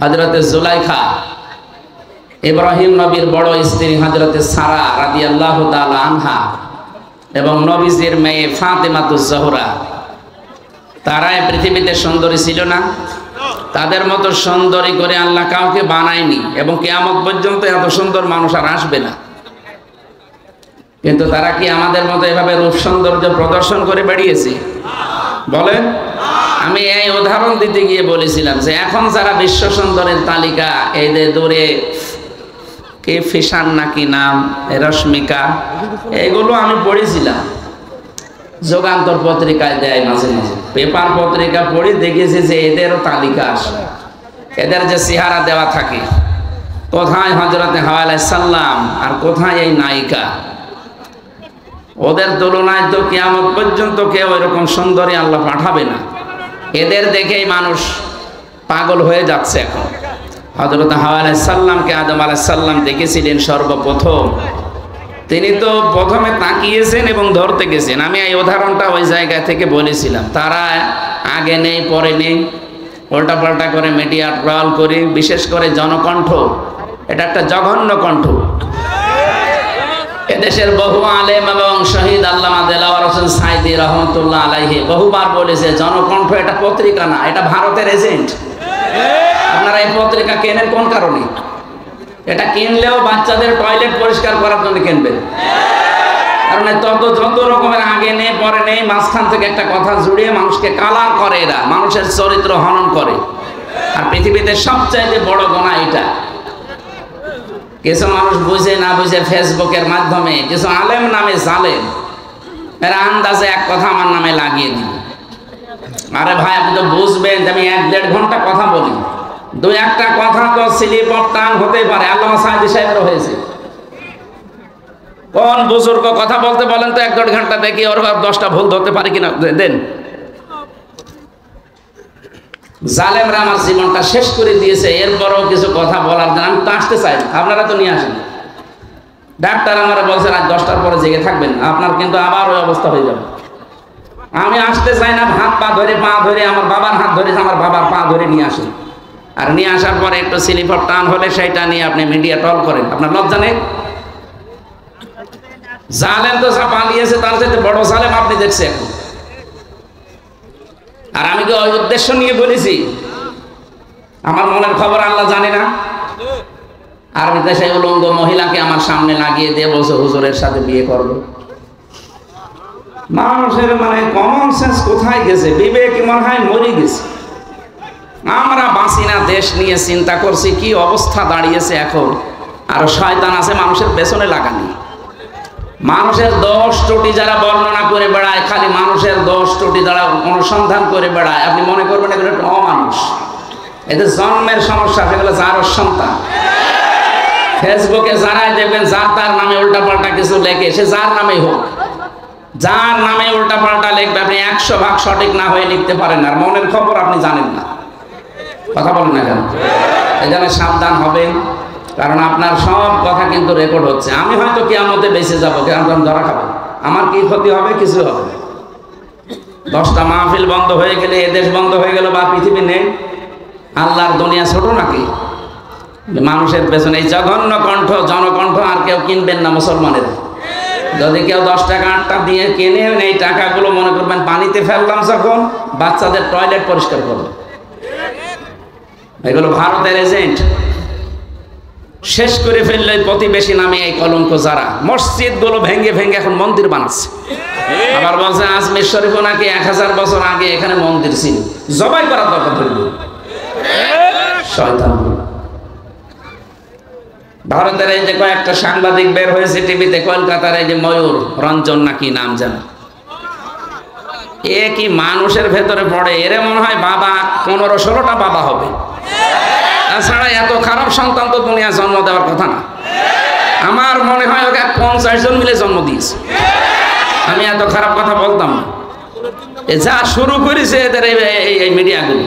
হযরতে জুলাইখা, ইব্রাহিম নবীর বড় স্ত্রী হযরতে সারা রাদিয়াল্লাহু তাআলা আনহা এবং নবীজির মেয়ে ফাতেমাতুজ জোহরা, তারাই পৃথিবীতে সুন্দরী ছিল না? তাদের মতো সুন্দরী করে আল্লাহ কাউকে বানায়নি এবং কিয়ামত পর্যন্ত এত সুন্দর মানুষ আর আসবে না। কিন্তু তারা কি আমাদের মতো এভাবে রূপ সৌন্দর্য প্রদর্শন করে বেরিয়েছে? বলেন। আমি এই উদাহরণ দিতে গিয়ে বলেছিলাম যে এখন যারা বিশ্ব সুন্দরের তালিকা, এই যে দূরে কে ফিশান নাকি নাম, রশ্মিকা, এগুলো আমি পড়েছিলাম, যুগান্তর পত্রিকায় দেয় মাঝে মাঝে, পেপার পত্রিকা পড়ে দেখেছি যে এদেরও তালিকা আসে, এদের যে চেহারা দেওয়া থাকে, কোথায় হযরতে হাওয়া আলাইহিস সালাম আর কোথায় এই নায়িকা। ওদের তুলনায় তো কিয়ামত পর্যন্ত কেউ এরকম সুন্দরী আল্লাহ পাঠাবে না। এদের দেখেই মানুষ পাগল হয়ে যাচ্ছে এখন। হযরত হাওয়া আলাইহিস সালামকে আদম আলাইহিস সালাম দেখেছিলেন সর্বপ্রথম, তিনি তো প্রথমে তাকিয়েছেন এবং ধরতে গেছেন। আমি এই উদাহরণটা ওই জায়গা থেকে বলেছিলাম। তারা আগে নেই পরে নেই, উল্টাপাল্টা করে মিডিয়া ট্রল করে, বিশেষ করে জনকণ্ঠ, এটা একটা জঘন্য কণ্ঠ। এদেশের বহু আলেম এবং শহীদ আল্লামা দেলাওয়ার হোসেন সাইদি রহমতুল্লাহ আলাইহি বহুবার বলেছে, জনকণ্ঠ এটা পত্রিকা না, এটা ভারতের এজেন্ট। আপনারা এই পত্রিকা কেনেন কোন কারণে? এটা কিনলেও বাচ্চাদের টয়লেট পরিষ্কার করার জন্য কিনবেন, কারণ যত রকমের আগে নেই পরে নেই, মাঝখান থেকে একটা কথা জুড়িয়ে মানুষকে কালার করে, এরা মানুষের চরিত্র হনন করে। আর পৃথিবীতে সবচাইতে বড় গুনাহ এটা। কিছু মানুষ বুঝে না বুঝে ফেসবুকের মাধ্যমে কিছু আলেম নামে জালেম, এরা আন্দাজে এক কথা আমার নামে লাগিয়ে দিবে। আরে ভাই, আপনি তো বুঝবেন যে আমি 1-1.5 ঘন্টা কথা বলি, 2-1টা কথা তো স্লিপ অফ টাং হতে পারে। আল্লামা সাঈদী সাহেবেরও হয়েছে। কোন বুজুর্গ কথা বলতে বলেন তো 1-1.5 ঘন্টা দেখি ওর 10টা ভুল ধরতে পারি কিনা দেন। জালেমরা আমার জীবনটা শেষ করে দিয়েছে, এরপরও কিছু কথা বলার জন্য আমি তো আসতে চাই না। আপনারা তো নিয়ে আসেন। ডাক্তার আমার বলছে রাত 10টার পরে জেগে থাকবেন, আপনার কিন্তু আবার ওই অবস্থা হয়ে যাবে। আমি আসতে চাই না। হাত পা ধরে, পা ধরে, আমার বাবার হাত ধরে, আমার বাবার পা ধরে নিয়ে আসেন। আর নিয়ে আসার পরে একটু স্লিপ অফ টান হলে সেইটা নিয়ে আপনি মিডিয়া টল করেন। আপনার লজ্জা নেই? জালেম তো যা পালিয়েছে তার সাথে বড় জালেম আপনি দেখছেন। আর আমি কি ওই উদ্দেশ্য নিয়ে বলেছি? আমার মনের খবর আল্লাহ জানে না? আর দেশে উলঙ্গ মহিলাকে আমার সামনে লাগিয়ে দিয়ে বলছে হুজুরের সাথে বিয়ে করবো। মানুষের মানে কমন সেন্স কোথায় গেছে? বিবেক মনে হয় মরে গেছে। আমরা বাঁচি না দেশ নিয়ে চিন্তা করছি কি অবস্থা দাঁড়িয়েছে এখন। আর শয়তান আছে মানুষের পেছনে লাগানি। মানুষের দোষ ত্রুটি যারা বর্ণনা করে বেড়ায়, খালি মানুষের দোষ ত্রুটি যারা অনুসন্ধান করে বেড়ায়, আপনি মনে করবেন এগুলো একটা অমানুষ, এদের জন্মের সমস্যা, সেগুলো যার সন্তান। ফেসবুকে যারাই দেখবেন যার তার নামে উল্টাপাল্টা কিছু লেখে, সে যার নামেই হোক, যার নামে উল্টাপাল্টা লিখবে, আপনি 100 ভাগ সঠিক না হয়ে লিখতে পারেন। আর মনের খবর আপনি জানেন না। কথা বলেন না কেন? এই জন্য সাবধান হবেন, কারণ আপনার সব কথা কিন্তু রেকর্ড হচ্ছে। আমি হয়তো কিয়ামতে বেঁচে যাবো, কেমন ধরা খাবো, আমার কি ক্ষতি হবে? কিছু হবে না। 10টা মাহফিল বন্ধ হয়ে গেলে, এদেশ বন্ধ হয়ে গেল বা পৃথিবী নেই, আল্লাহর দুনিয়া ছোট নাকি? মানুষের পেছনে এই জঘন্য কণ্ঠ, জনকণ্ঠ আর কেউ কিনবেন না মুসলমানেরা। যদি কেউ 10 টাকা 8টা দিয়ে কিনে, এই টাকাগুলো মনে করবেন পানিতে ফেললাম, যখন বাচ্চাদের টয়লেট পরিষ্কার করবে। এগুলো ভারতের এজেন্ট। শেষ করে ফেললে প্রতিবেশী নামে এই কলঙ্ক যারা মসজিদ গুলো ভেঙে ভেঙে এখন মন্দির বানাচ্ছে। আবার বলছে আজমির শরীফও নাকি 1000 বছর আগে এখানে মন্দির ছিল, জবাই করার দরকার পড়বে। শয়তান। ভারতের এই যে কয়েকটা সাংবাদিক বের হয়েছে টিভিতে, কলকাতার এই যে ময়ূর রঞ্জন নাকি নাম জানা, এ কি মানুষের ভেতরে পড়ে? এরে মনে হয় বাবা 15-16টা বাবা হবে। তাছাড়া এত খারাপ সন্তান তো দুনিয়া জন্ম দেওয়ার কথা না। আমার মনে হয় ওকে 50 জন মিলে জন্ম দিয়েছে। আমি এত খারাপ কথা বলতাম না। যা শুরু করেছে এদের এই মিডিয়াগুলো।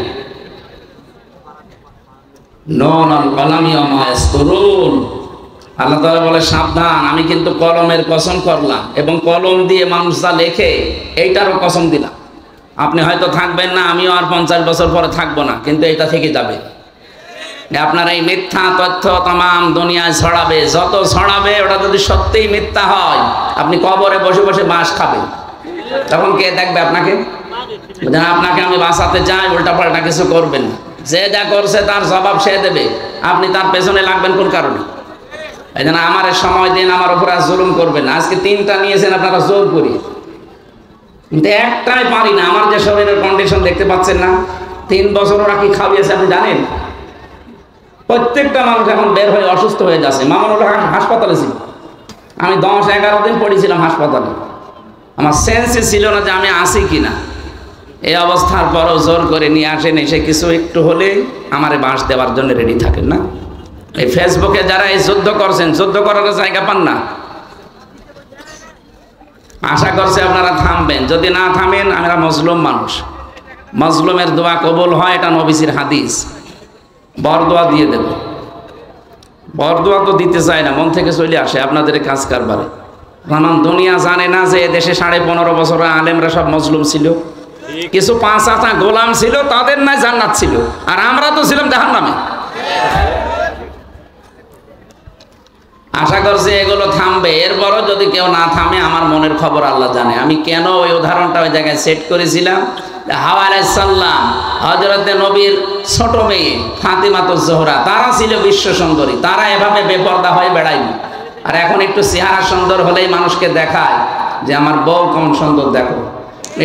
আল্লাহ তাআলা বলে সাবধান, আমি কিন্তু কলমের কসম করলাম এবং কলম দিয়ে মানুষ যা লেখে এইটারও কসম দিলাম। আপনি হয়তো থাকবেন না, আমিও আর 50 বছর পরে থাকবো না, কিন্তু এটা থেকে যাবে। আপনার এই মিথ্যা তথ্য তাম দুনিয়ায় ছড়াবে, যত ছড়াবে ওটা যদি সত্যিই মিথ্যা হয়, আপনি কবরে বসে বসে বাঁশ খাবেন, তখন কে দেখবে আপনাকে? আপনাকে আমি বাঁচাতে চাই, উল্টাপাল্টা কিছু করবেন, যে যা করছে তার জবাব সে দেবে, আপনি তার পেছনে লাগবেন কোন কারণে? এই জন্য আমার সময় দিন, আমার উপর আর জুলুম করবেন না। আজকে 3টা নিয়েছেন আপনারা জোর করি, কিন্তু একটাই পারি না। আমার যে শরীরের কন্ডিশন দেখতে পাচ্ছেন না, 3 বছর ওরা কি খাওয়িয়েছে আপনি জানেন? প্রত্যেকটা মানুষ এখন বের হয়ে অসুস্থ হয়ে যাচ্ছে। মামুনুল হক হাসপাতালে ছিল, আমি 10-11 দিন পড়েছিলাম হাসপাতালে, আমার সেন্সই ছিল না যে আমি আসি কিনা। এই অবস্থার পরও জোর করে নিয়ে আসেন, এসে কিছু একটু হলে আমারে বাঁশ দেওয়ার জন্য রেডি থাকেন না। এই ফেসবুকে যারা এই যুদ্ধ করছেন, যুদ্ধ করার জায়গা পান না। আশা করছে আপনারা থামবেন, যদি না থামেন আমরা মজলুম মানুষ, মজলুমের দোয়া কবুল হয়, এটা নবীজির হাদিস। বরদোয়া দিয়ে দেব, বরদোয়া তো দিতে চায় না, মন থেকে চলে আসে আপনাদের কাজ কারবারে। কারণ দুনিয়া জানে না যে এদেশে 15.5 বছর আলেমরা সব মজলুম ছিল, কিছু 5 গোলাম ছিল, তাদের নাই জান্নাত ছিল, আর আমরা তো ছিলাম জাহান্নামে। আশা করছি এগুলো থামবে। এরপরও যদি কেউ না থামে, আমার মনের খবর আল্লাহ জানে। আমি কেন ওই উদাহরণটা ওই জায়গায় সেট করেছিলাম, হাওয়া আলাইহিস সালাম, হযরতে নবীর ছোট মেয়ে ফাতিমাতুজ জোহরা, তারা ছিল বিশ্ব সুন্দরী, তারা এভাবে বেপরদা হয়ে বেড়ায়নি। আর এখন একটু চেহারা সুন্দর হলেই মানুষকে দেখায় যে আমার বউ কেমন সুন্দর দেখো।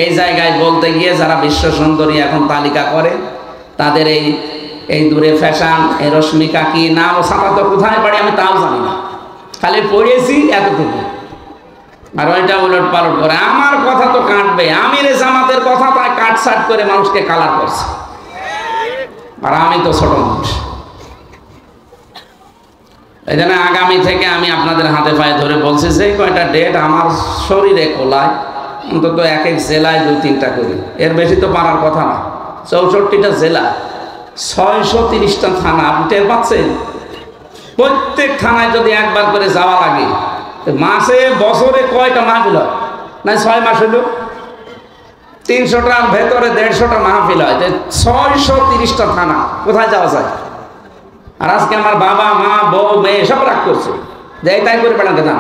এই জায়গায় বলতে গিয়ে যারা বিশ্ব সুন্দরী এখন তালিকা করে, তাদের এই দূরে ফ্যাশন, এই রশ্মিকা কি নাম, ও সাঁতা তো কোথায় পারি আমি তাও জানি না, খালি পড়েছি এতটুকু, আর ওইটা উলট পালট করে। আমার কথা তো কাটবে, আমির জামাতের কথা তাই কাটছাট করে মানুষকে কালার করছে, আর আমি তো ছোট মানুষ। এই জন্য আগামী থেকে আমি আপনাদের হাতে পায়ে ধরে বলছি, যে কয়টা ডেট আমার শরীরে কোলায়, অন্তত এক এক জেলায় 2-3টা করে, এর বেশি তো পারার কথা না। 64টা জেলা, 630টা থানা, আপনি টের পাচ্ছেন? প্রত্যেক থানায় যদি একবার করে যাওয়া লাগে, মাসে বছরে কয়টা মাহফিল হয়? না 6 মাস হইল 300টার ভেতরে 150টা মাহফিল হয়, 630টা থানা, কোথায় যাওয়া যায়? আর আজকে আমার বাবা মা বউ মেয়ে সব রাগ করছে যে তাই করে বেড়াতে না।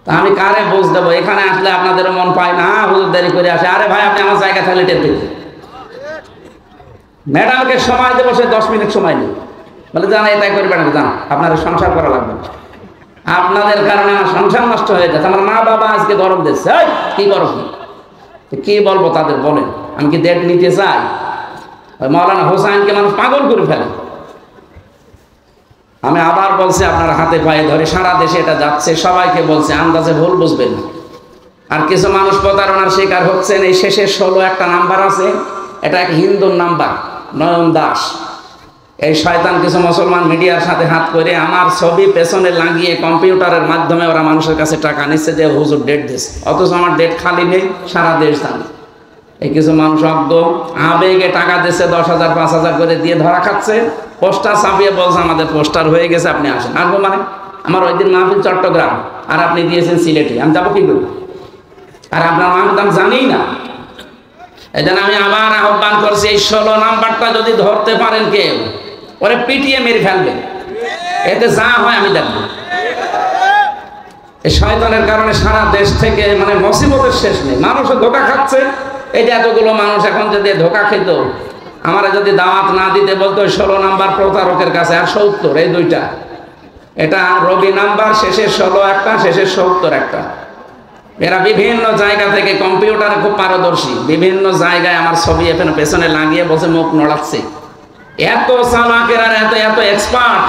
তা আমি কারে বোঝ দেবো? এখানে আসলে আপনাদেরও মন পায় না, হুজুর দেরি করে আসে। আরে ভাই, আপনি আমার জায়গা থাকলে টের পেতে, ম্যাডামকে সময় দেবো, সে 10 মিনিট সময় নেই, বলে জানা এটাই করে বেড়াতে যান, আপনার সংসার করা লাগবে। আপনাদের কারণে আমার সংসার নষ্ট হয়ে যাচ্ছে। আমার মা বাবা আজকে গরম দিচ্ছে, কি করো কি বলবো তাদের, বলেন? আমি কি ডেট নিতে চাই? মৌলানা হোসাইনকে মানুষ পাগল করে ফেলে। আমি আবার বলছি, আপনারা হাতে পায়ে ধরে, সারা দেশে এটা যাচ্ছে, সবাইকে বলছে, আন্দাজে ভুল বুঝবেন না। আর কিছু মানুষ প্রতারণার শিকার হচ্ছেন। এই শেষের 16 একটা নাম্বার আছে, এটা এক হিন্দুর নাম্বার, নয়ন দাস। এই শয়তান কিছু মুসলমান মিডিয়ার সাথে হাত করে আমার ছবি পেছনে লাগিয়ে কম্পিউটারের মাধ্যমে ওরা মানুষের কাছে টাকা নিচ্ছে যে হুজুর ডেট দিচ্ছে, অথচ আমার ডেট খালি নেই, সারা দেশ জানে। এই কিছু মানুষ অজ্ঞ আবেগে টাকা দিচ্ছে, 10,000 5,000 করে দিয়ে ধরা খাচ্ছে। পোস্টার ছাপিয়ে বলছে আমাদের পোস্টার হয়ে গেছে, আপনি আসেন। আসবো মানে? আমার ওই দিন মাহফিল চট্টগ্রাম, আর আপনি দিয়েছেন সিলেটে, আমি যাবো কি করি? আর আপনার মাহফিল দাম জানিই না। এই জন্য আমি আবার আহ্বান করছি, এই 16 নাম্বারটা যদি ধরতে পারেন কেউ, ওরে পিটিয়ে মেরে ফেলবেন, এতে যা হয় আমি দেখবো। এই শয়তানের কারণে সারা দেশ থেকে মানে মুসিবতের শেষ নেই, মানুষও ধোকা খাচ্ছে। এই যে এতগুলো মানুষ এখন যদি ধোকা খেত, আমারা যদি দাওয়াত না দিতে বলতো 16 নাম্বার প্রতারকের কাছে, আর 70, এই দুইটা, এটা রবি নাম্বার, শেষের 16 একটা, শেষের 70 একটা। এরা বিভিন্ন জায়গা থেকে কম্পিউটারে খুব পারদর্শী, বিভিন্ন জায়গায় আমার ছবি এখানে পেছনে লাগিয়ে বসে মুখ নড়াচ্ছে। এত চালাকের আর এত এত এক্সপার্ট,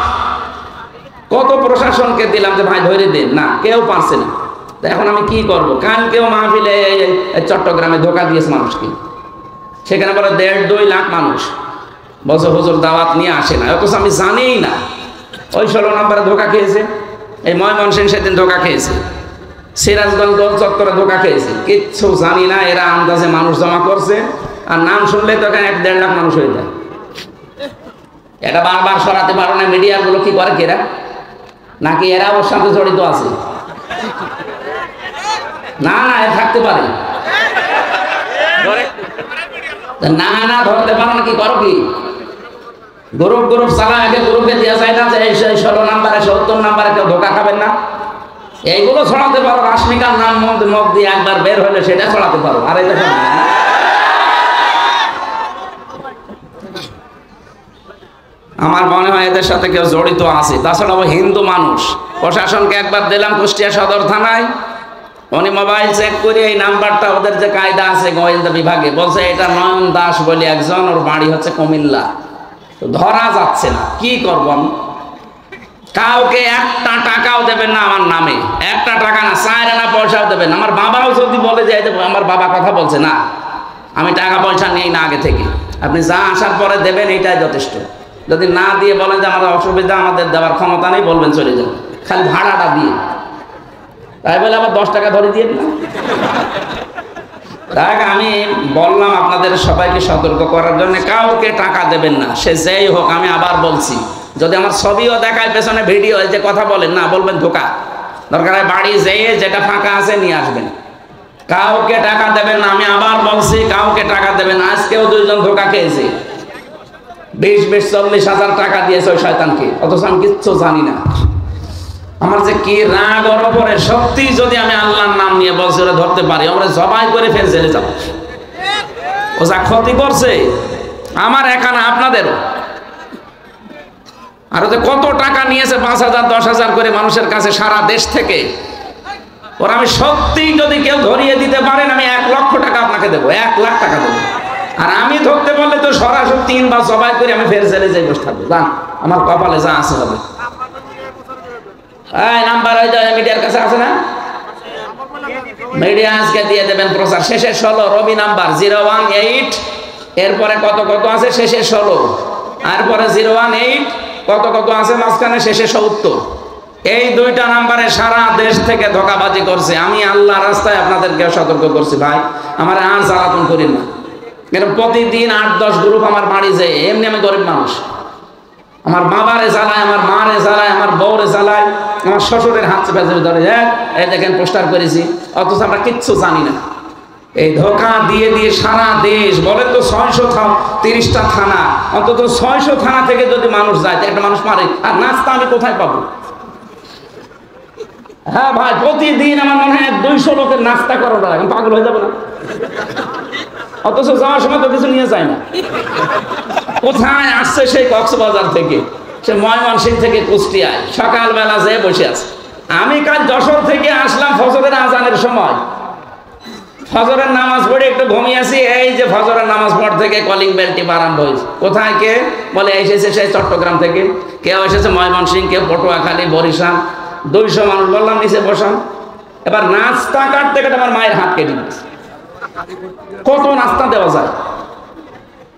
কত প্রশাসনকে দিলাম যে ভাই ধরে দিন, না কেউ পারছে না। এখন আমি কি করব? কালকেও মাহফিলে চট্টগ্রামে ধোকা দিয়েছে মানুষকে, সেখানে বলে 1.5-2 লাখ মানুষ বছর হুজুর দাওয়াত নিয়ে আসে না, অথচ আমি জানিই না ওই 16 নম্বরে ধোকা খেয়েছে। এই ময়মনসিংহ সেদিন ধোকা খেয়েছে, সিরাজগঞ্জ দল চত্বরে ধোকা খেয়েছে, কিচ্ছু জানি না। এরা আন্দাজে মানুষ জমা করছে, আর নাম শুনলে তো এখানে 1-1.5 লাখ মানুষ হয়ে যায়। এটা বারবার সরাতে পারো না। মিডিয়াগুলো কি করে কেরা, নাকি এরা ওর সাথে জড়িত আছে? না না, এ থাকতে পারে না, না ধরতে পারো না, কি করো কি? গ্রুপ গ্রুপ চালা আগে গ্রুপে দেওয়া যায় না যে এই 16 নাম্বারে 70 নাম্বারে কেউ ধোকা খাবেন না, এইগুলো ছড়াতে পারো। রাশমিকার নাম মুখ দিয়ে একবার বের হলে সেটা ছড়াতে পারো। আর এই দেখো আমার মনে হয় এদের সাথে কেউ জড়িত আছে। তাছাড়া ও হিন্দু মানুষ। প্রশাসনকে একবার দিলাম কুষ্টিয়া সদর থানায়, উনি মোবাইল চেক করে এই নাম্বারটা, ওদের যে কায়দা আছে গোয়েন্দা বিভাগে, বলছে এটা নয়ন দাস বলে একজন, ওর বাড়ি হচ্ছে কুমিল্লা। তো ধরা যাচ্ছে না, কি করব আমি? কাউকে একটা টাকাও দেবেন না আমার নামে, একটা টাকা না, 4 আনা পয়সাও দেবেন। আমার বাবাও যদি বলে যে আমার বাবা কথা বলছে না, আমি টাকা পয়সা নেই না আগে থেকে, আপনি যা আসার পরে দেবেন এইটাই যথেষ্ট। যদি না দিয়ে বলেন যে আমাদের অসুবিধা, আমাদের দেওয়ার ক্ষমতা নেই, বলবেন চলে যান, খালি ভাড়াটা দিয়ে। তাই বলে আবার 10 টাকা ধরে দিয়ে না। দেখ, আমি বললাম আপনাদের সবাইকে সতর্ক করার জন্য, কাউকে টাকা দেবেন না, সে যেই হোক। আমি আবার বলছি, যদি আমার ছবিও দেখায় পেছনে ভিডিও, যে কথা বলেন না, বলবেন ধোকা। দরকার হয় বাড়ি যেয়ে যেটা ফাঁকা আছে নিয়ে আসবেন। কাউকে টাকা দেবেন না, আমি আবার বলছি, কাউকে টাকা দেবেন না। আজকেও 2 জন ধোকা খেয়েছে, 20-40 হাজার টাকা দিয়েছে ওই শয়তানকে, অথচ আমি কিচ্ছু জানি না। আমার যে কি রাগ ওর উপরে, সত্যি যদি আমি আল্লাহর নাম নিয়ে বলছি ওরা ধরতে পারি, আমরা জবাই করে ফের জেলে যাব। ও যা ক্ষতি করছে আমার একা না, আপনাদেরও। আর ওদের কত টাকা নিয়েছে, 5,000 10,000 করে মানুষের কাছে সারা দেশ থেকে। ওরা আমি সত্যি যদি কেউ ধরিয়ে দিতে পারেন, আমি 1 লক্ষ টাকা আপনাকে দেবো, 1 লাখ টাকা দেবো। আর আমি ধরতে পারলে তো সরাসরি 3 বার জবাই করে আমি ফের জেলে যাই বসে থাকবো। জান, আমার কপালে যা আছে হবে। নাম্বার ওই যে মিডিয়ার কাছে আছে না, মিডিয়া আজকে দিয়ে দেবেন প্রচার। শেষে 16 রবি নাম্বার 018, এরপরে কত কত আছে, শেষে 16, আর পরে 018 কত কত আছে মাঝখানে, শেষে 70। এই 2টা নাম্বারে সারা দেশ থেকে ধোঁকাবাজি করছে। আমি আল্লাহ রাস্তায় আপনাদেরকে সতর্ক করছি, ভাই আমার আর জ্বালাতন করেন না। এরকম প্রতিদিন 8-10 গ্রুপ আমার বাড়ি যায়। এমনি আমি গরিব মানুষ, আমার বাবারে জ্বালায়, আমার মারে জ্বালায়, আমার বউরে জ্বালায়, আমার শ্বশুরের হাত চেপে চেপে ধরে, এই দেখেন পোস্টার করেছি, অথচ আমরা কিচ্ছু জানি না। এই ধোঁকা দিয়ে দিয়ে সারা দেশ, বলে তো 630টা থানা, অন্তত 600 থানা থেকে যদি মানুষ যায়, একটা মানুষ মারে, আর নাস্তা আমি কোথায় পাবো? হ্যাঁ ভাই, প্রতিদিন আমার মনে হয় 200 লোকের নাস্তা করাটা লাগে, পাগল হয়ে যাবো না? অথচ যাওয়ার সময় তো কিছু নিয়ে যায় না। কোথায় আসছে সেই কক্সবাজার থেকে, সে ময়মনসিংহ থেকে কুষ্টিয়ায়, সকালবেলা যেয়ে বসে আছে। আমি কাল যশোর থেকে আসলাম ফজরের আজানের সময়, ফজরের নামাজ পড়ে একটু ঘুমিয়েছি। এই যে ফজরের নামাজ পড় থেকে কলিং বেল টিপা আরম্ভ হয়েছে। কোথায় কে বলে, এসেছে সেই চট্টগ্রাম থেকে, কেউ এসেছে ময়মনসিংহ, কেউ পটুয়াখালী, বরিশাল। 200 মানুষ। বললাম নিচে বসান। এবার নাস্তা কাটতে কাটতে আমার মায়ের হাত কেটে দিয়েছে। কত নাস্তা দেওয়া যায়?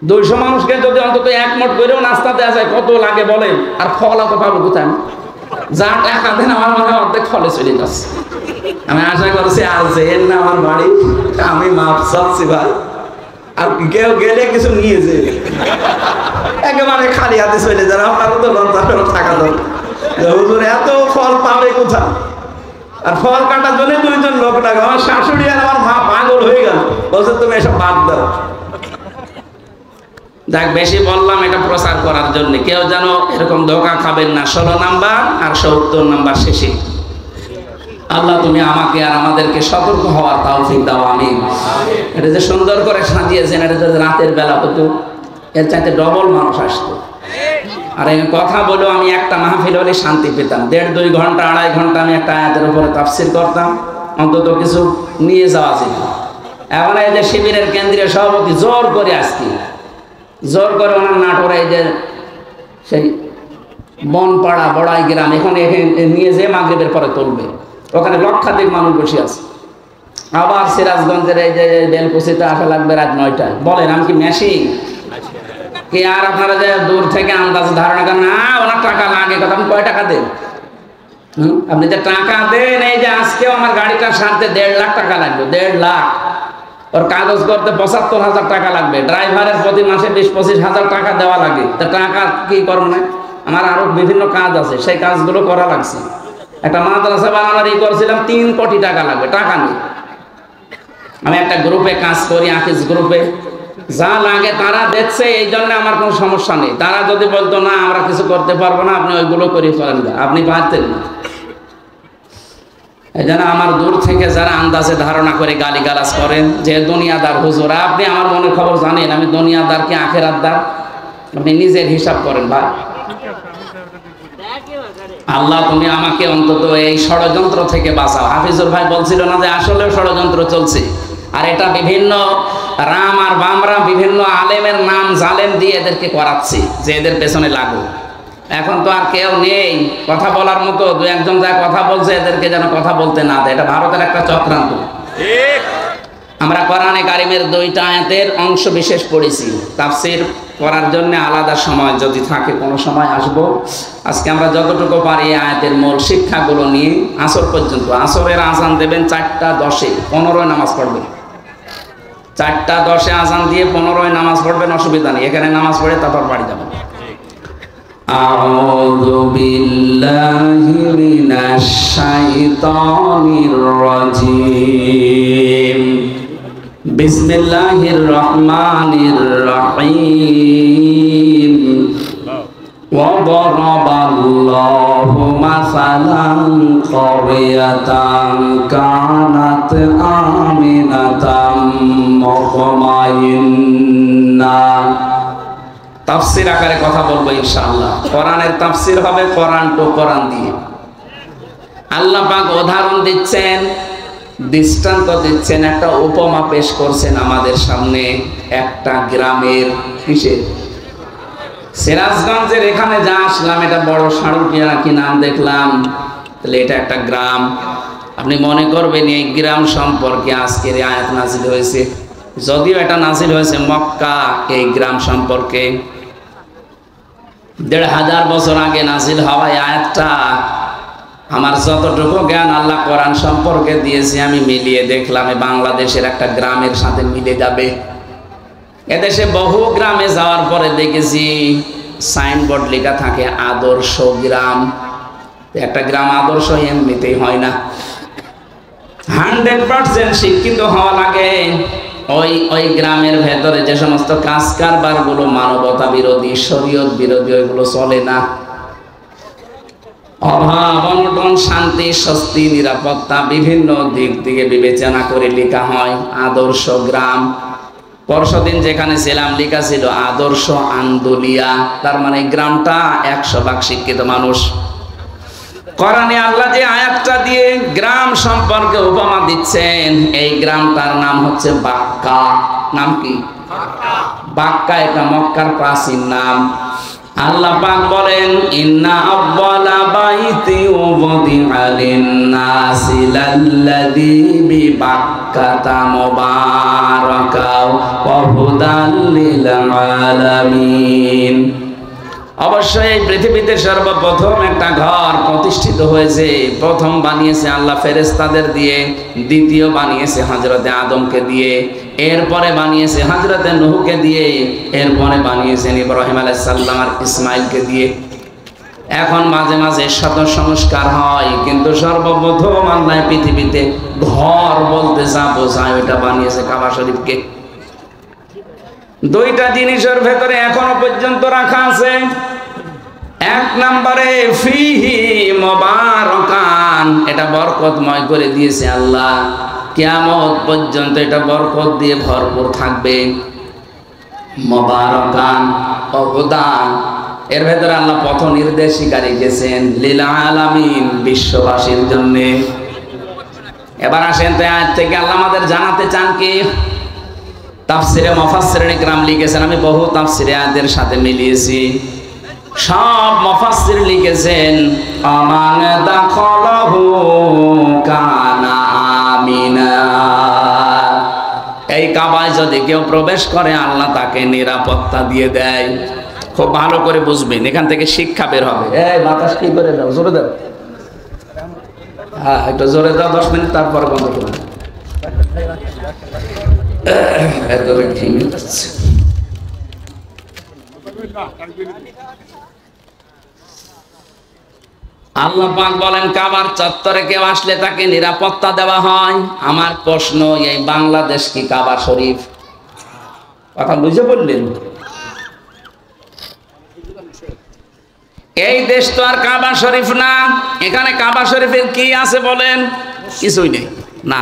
200 মানুষকে যদি অন্তত 1 মুঠ করেও নাস্তা দেওয়া যায়, কত লাগে বলেন? আর ফল অত পাবো কোথায়? যা টাকা দেন আমার মনে হয় অর্ধেক ফলে চলে যাচ্ছে। আমি আশা করছি আর যেন না আমার বাড়ি, আমি মাপ চাচ্ছি ভাই, আর কেউ গেলে কিছু নিয়ে যে একেবারে খালি হাতে চলে যান। আপনারও তো লজ্জা থাকা দরকার, হুজুর এত ফল পাবে কোথায়? আর ফল কাটার জন্য 2 জন লোক লাগে। আমার শাশুড়ি আর আমার মা পাগল হয়ে গেল, বলছে তুমি এসব বাদ দাও। যাক, বেশি বললাম এটা প্রচার করার জন্য, কেউ যেন এরকম ধোঁকা খাবেন না। 16 নাম্বার আর 70 নাম্বার শেষে। আল্লাহ তুমি আমাকে আর আমাদেরকে সতর্ক হওয়ার তৌফিক দাও, আমিন। এটা যে সুন্দর করে সাজিয়েছেন, এটা যদি রাতের বেলা হতো, এর চাইতে ডবল মানুষ আসতো। আর এই কথা বলেও আমি একটা মাহফিল হলে শান্তি পেতাম। 1.5-2 ঘন্টা 2.5 ঘন্টা আমি একটা আয়াতের উপরে তাফসীর করতাম, অন্তত কিছু নিয়ে যাওয়া যেত। এখন এই যে শিবিরের কেন্দ্রীয় সভাপতি জোর করে আসছি, জোর করে ওনার নাটোরে এই যে সেই বনপাড়া বড়াই গ্রাম, এখানে নিয়ে যেয়ে মাগরিবের পরে তুলবে। ওখানে লক্ষাধিক মানুষ বসে আছে। আবার সিরাজগঞ্জের এই যে বেলকুচিতে আসা লাগবে রাত 9টায়। বলেন আমি কি মেশিন কি? আর আপনারা যে দূর থেকে আন্দাজ ধারণা করেন, না ওনার টাকা লাগে, কথা আপনি কয় টাকা দেন? আপনি যে টাকা দেন, এই যে আজকেও আমার গাড়িটা সারতে 1.5 লাখ টাকা লাগবে, 1.5 লাখ। ওর কাগজ করতে 75,000 টাকা লাগবে, ড্রাইভারের প্রতি মাসে 20-25 হাজার টাকা দেওয়া লাগে। তা টাকা কি করবো না? আমার আরো বিভিন্ন কাজ আছে, সেই কাজগুলো করা লাগছে। একটা মাদ্রাসা বানানোর করছিলাম, 3 কোটি টাকা লাগবে, টাকা নেই। আমি একটা গ্রুপে কাজ করি, আকিজ গ্রুপে। যা লাগে তারা দেখছে, এই জন্য আমার কোনো সমস্যা নেই। তারা যদি বলতো না আমরা কিছু করতে পারবো না, আপনি ওইগুলো করে ফেলেন না, আপনি পারতেন না। এই জন্য আমার দূর থেকে যারা আন্দাজে ধারণা করে গালিগালাজ করেন যে দুনিয়াদার হুজুর, আপনি আমার মনের খবর জানেন আমি দুনিয়াদার কি আখেরাতদার? আপনি নিজের হিসাব করেন ভাই। আল্লাহ তুমি আমাকে অন্তত এই ষড়যন্ত্র থেকে বাঁচাও। হাফিজুর ভাই বলছিল না যে আসলেও ষড়যন্ত্র চলছে, আর এটা বিভিন্ন রাম আর বামরা বিভিন্ন আলেমের নাম জালেম দিয়ে এদেরকে করাচ্ছি যে এদের পেছনে লাগু। এখন তো আর কেউ নেই কথা বলার মতো, দু একজন যা কথা বলছে এদেরকে যেন কথা বলতে না দেয়। এটা ভারতের একটা চক্রান্ত। আমরা কোরআনে কারিমের 2টা আয়াতের অংশ বিশেষ পড়েছি, তাফসীর করার জন্য আলাদা সময় যদি থাকে কোনো সময় আসবো। আজকে আমরা যতটুকু পারি আয়াতের মূল শিক্ষাগুলো নিয়ে আসর পর্যন্ত। আসরের আজান দেবেন 4টা 10-এ, 15 নামাজ পড়বেন। 4টা 10-এ আজান দিয়ে 15 নামাজ পড়বেন, অসুবিধা নেই। এখানে নামাজ পড়ে তারপর বাড়ি যাবেন। আউযু বিল্লাহি মিনাশ শাইতানির রাজীম। বিসমিল্লাহির রহমানির রহিম। ওয়া দারাবাল্লাহু মাসালান ক্বরিয়াতান কানাত আমিনাতাম মুতমাইন্নাহ। তাফসীর আকারে কথা বলবো ইনশাআল্লাহ। কোরআনের তাফসীর হবে কোরআন টু কোরআন দিয়ে। আল্লাহ পাক উদাহরণ দিচ্ছেন, দৃষ্টান্ত দিচ্ছেন, একটা উপমা পেশ করছেন আমাদের সামনে একটা গ্রামের। কিসের? সিরাজগঞ্জের এখানে যা আসলাম, এটা বড় সারুকিয়া কি নাম দেখলাম, তাহলে এটা একটা গ্রাম। আপনি মনে করবেন এই গ্রাম সম্পর্কে আজকের আয়াত নাযিল হয়েছে, যদিও এটা নাযিল হয়েছে মক্কা। এই গ্রাম সম্পর্কে 1500 বছর আগে নাযিল হওয়া আয়াতটা আমার যতটুকু জ্ঞান আল্লাহ কোরআন সম্পর্কে দিয়েছে আমি মিলিয়ে দেখলাম বাংলাদেশের একটা গ্রামের সাথে মিলে যাবে। এদেশে বহু গ্রামে যাওয়ার পরে দেখেছি সাইনবোর্ড লেখা থাকে আদর্শ গ্রাম। একটা গ্রাম আদর্শ এমনিতেই হয় না, 100% শিক্ষিত হওয়া লাগে। ওই গ্রামের ভেতরে যে সমস্ত কাজ কারবার গুলো মানবতা বিরোধী, শরীয়ত বিরোধী, ওইগুলো চলে না। অভাব অনটন, শান্তি স্বস্তি নিরাপত্তা বিভিন্ন দিক থেকে বিবেচনা করে লেখা হয় আদর্শ গ্রাম। পরশুদিন যেখানে ছিলাম লেখা ছিল আদর্শ আন্দোলিয়া, তার মানে গ্রামটা 100% শিক্ষিত মানুষ। কোরআনে আল্লাহ যে আয়াতটা দিয়ে গ্রাম সম্পর্কে উপমা দিচ্ছেন, এই গ্রামটার নাম হচ্ছে বাক্কা। নাম কি? বাক্কা। এটা মক্কার প্রাচীন নাম। আল্লাহ পাক বলেন ইন্না আউয়ালা বাইতি উযিআ লিন-নাসি লাল্লাযী বিবাক্কাতা মুবারাকাও ওয়া হুদাল লিল আলামিন। অবশ্যই এই পৃথিবীতে সর্বপ্রথম একটা ঘর প্রতিষ্ঠিত হয়েছে। প্রথম বানিয়েছে আল্লাহ ফেরেশতাদের দিয়ে, দ্বিতীয় বানিয়েছে হযরতে আদমকে দিয়ে, এরপরে বানিয়েছে হযরতে নূহকে দিয়ে, এরপরে বানিয়েছেন ইব্রাহিম আলাইহিস সালাম আর ইসমাইলকে দিয়ে। এখন মাঝে মাঝে শত সংস্কার হয়, কিন্তু সর্বপ্রথম আল্লাহ পৃথিবীতে ঘর বলতে যা বোঝায় ওটা বানিয়েছে কাবা শরীফকে। 2টা জিনিসের ভেতরে এখনো পর্যন্ত রাখা আছে। 1 নম্বরে ফিহি মুবারাকান, এটা বরকতময় করে দিয়েছে আল্লাহ, কিয়ামত পর্যন্ত এটা বরকত দিয়ে ভরপুর থাকবে। মুবারাকান ও হুদান, এর ভেতরে আল্লাহ পথ নির্দেশিকা রেখেছেন লিল আলামিন, বিশ্ববাসীর জন্য। এবার আসেন তো আয়াত থেকে আল্লাহ আমাদের জানাতে চান কি? তাফসিরে মুফাসসিরিন ইকরাম লিখেছেন, আমি বহু তাফসিরে আয়াতের সাথে মিলিয়েছি। সব মুফাসসির লিখেছেন আমান দাখালাহু কানা আমিনা। এই কাবায় যদি কেউ প্রবেশ করে আল্লাহ তাকে নিরাপত্তা দিয়ে দেয়। খুব ভালো করে বুঝবেন, এখান থেকে শিক্ষা বের হবে। এই বাতাস কি করে দাও, জোরে দাও। হ্যাঁ, একটু জোরে দাও, 10 মিনিট, তারপর বন্ধ করুন। আল্লাহ পাক বলেন কাবার চত্বরে কেউ আসলে তাকে নিরাপত্তা দেওয়া হয়। আমার প্রশ্ন, এই বাংলাদেশ কি কাবা শরীফ? কথা বুঝে বললেন? এই দেশ তো আর কাবা শরীফ না। এখানে কাবা শরীফের কি আছে বলেন? কিছুই নেই না।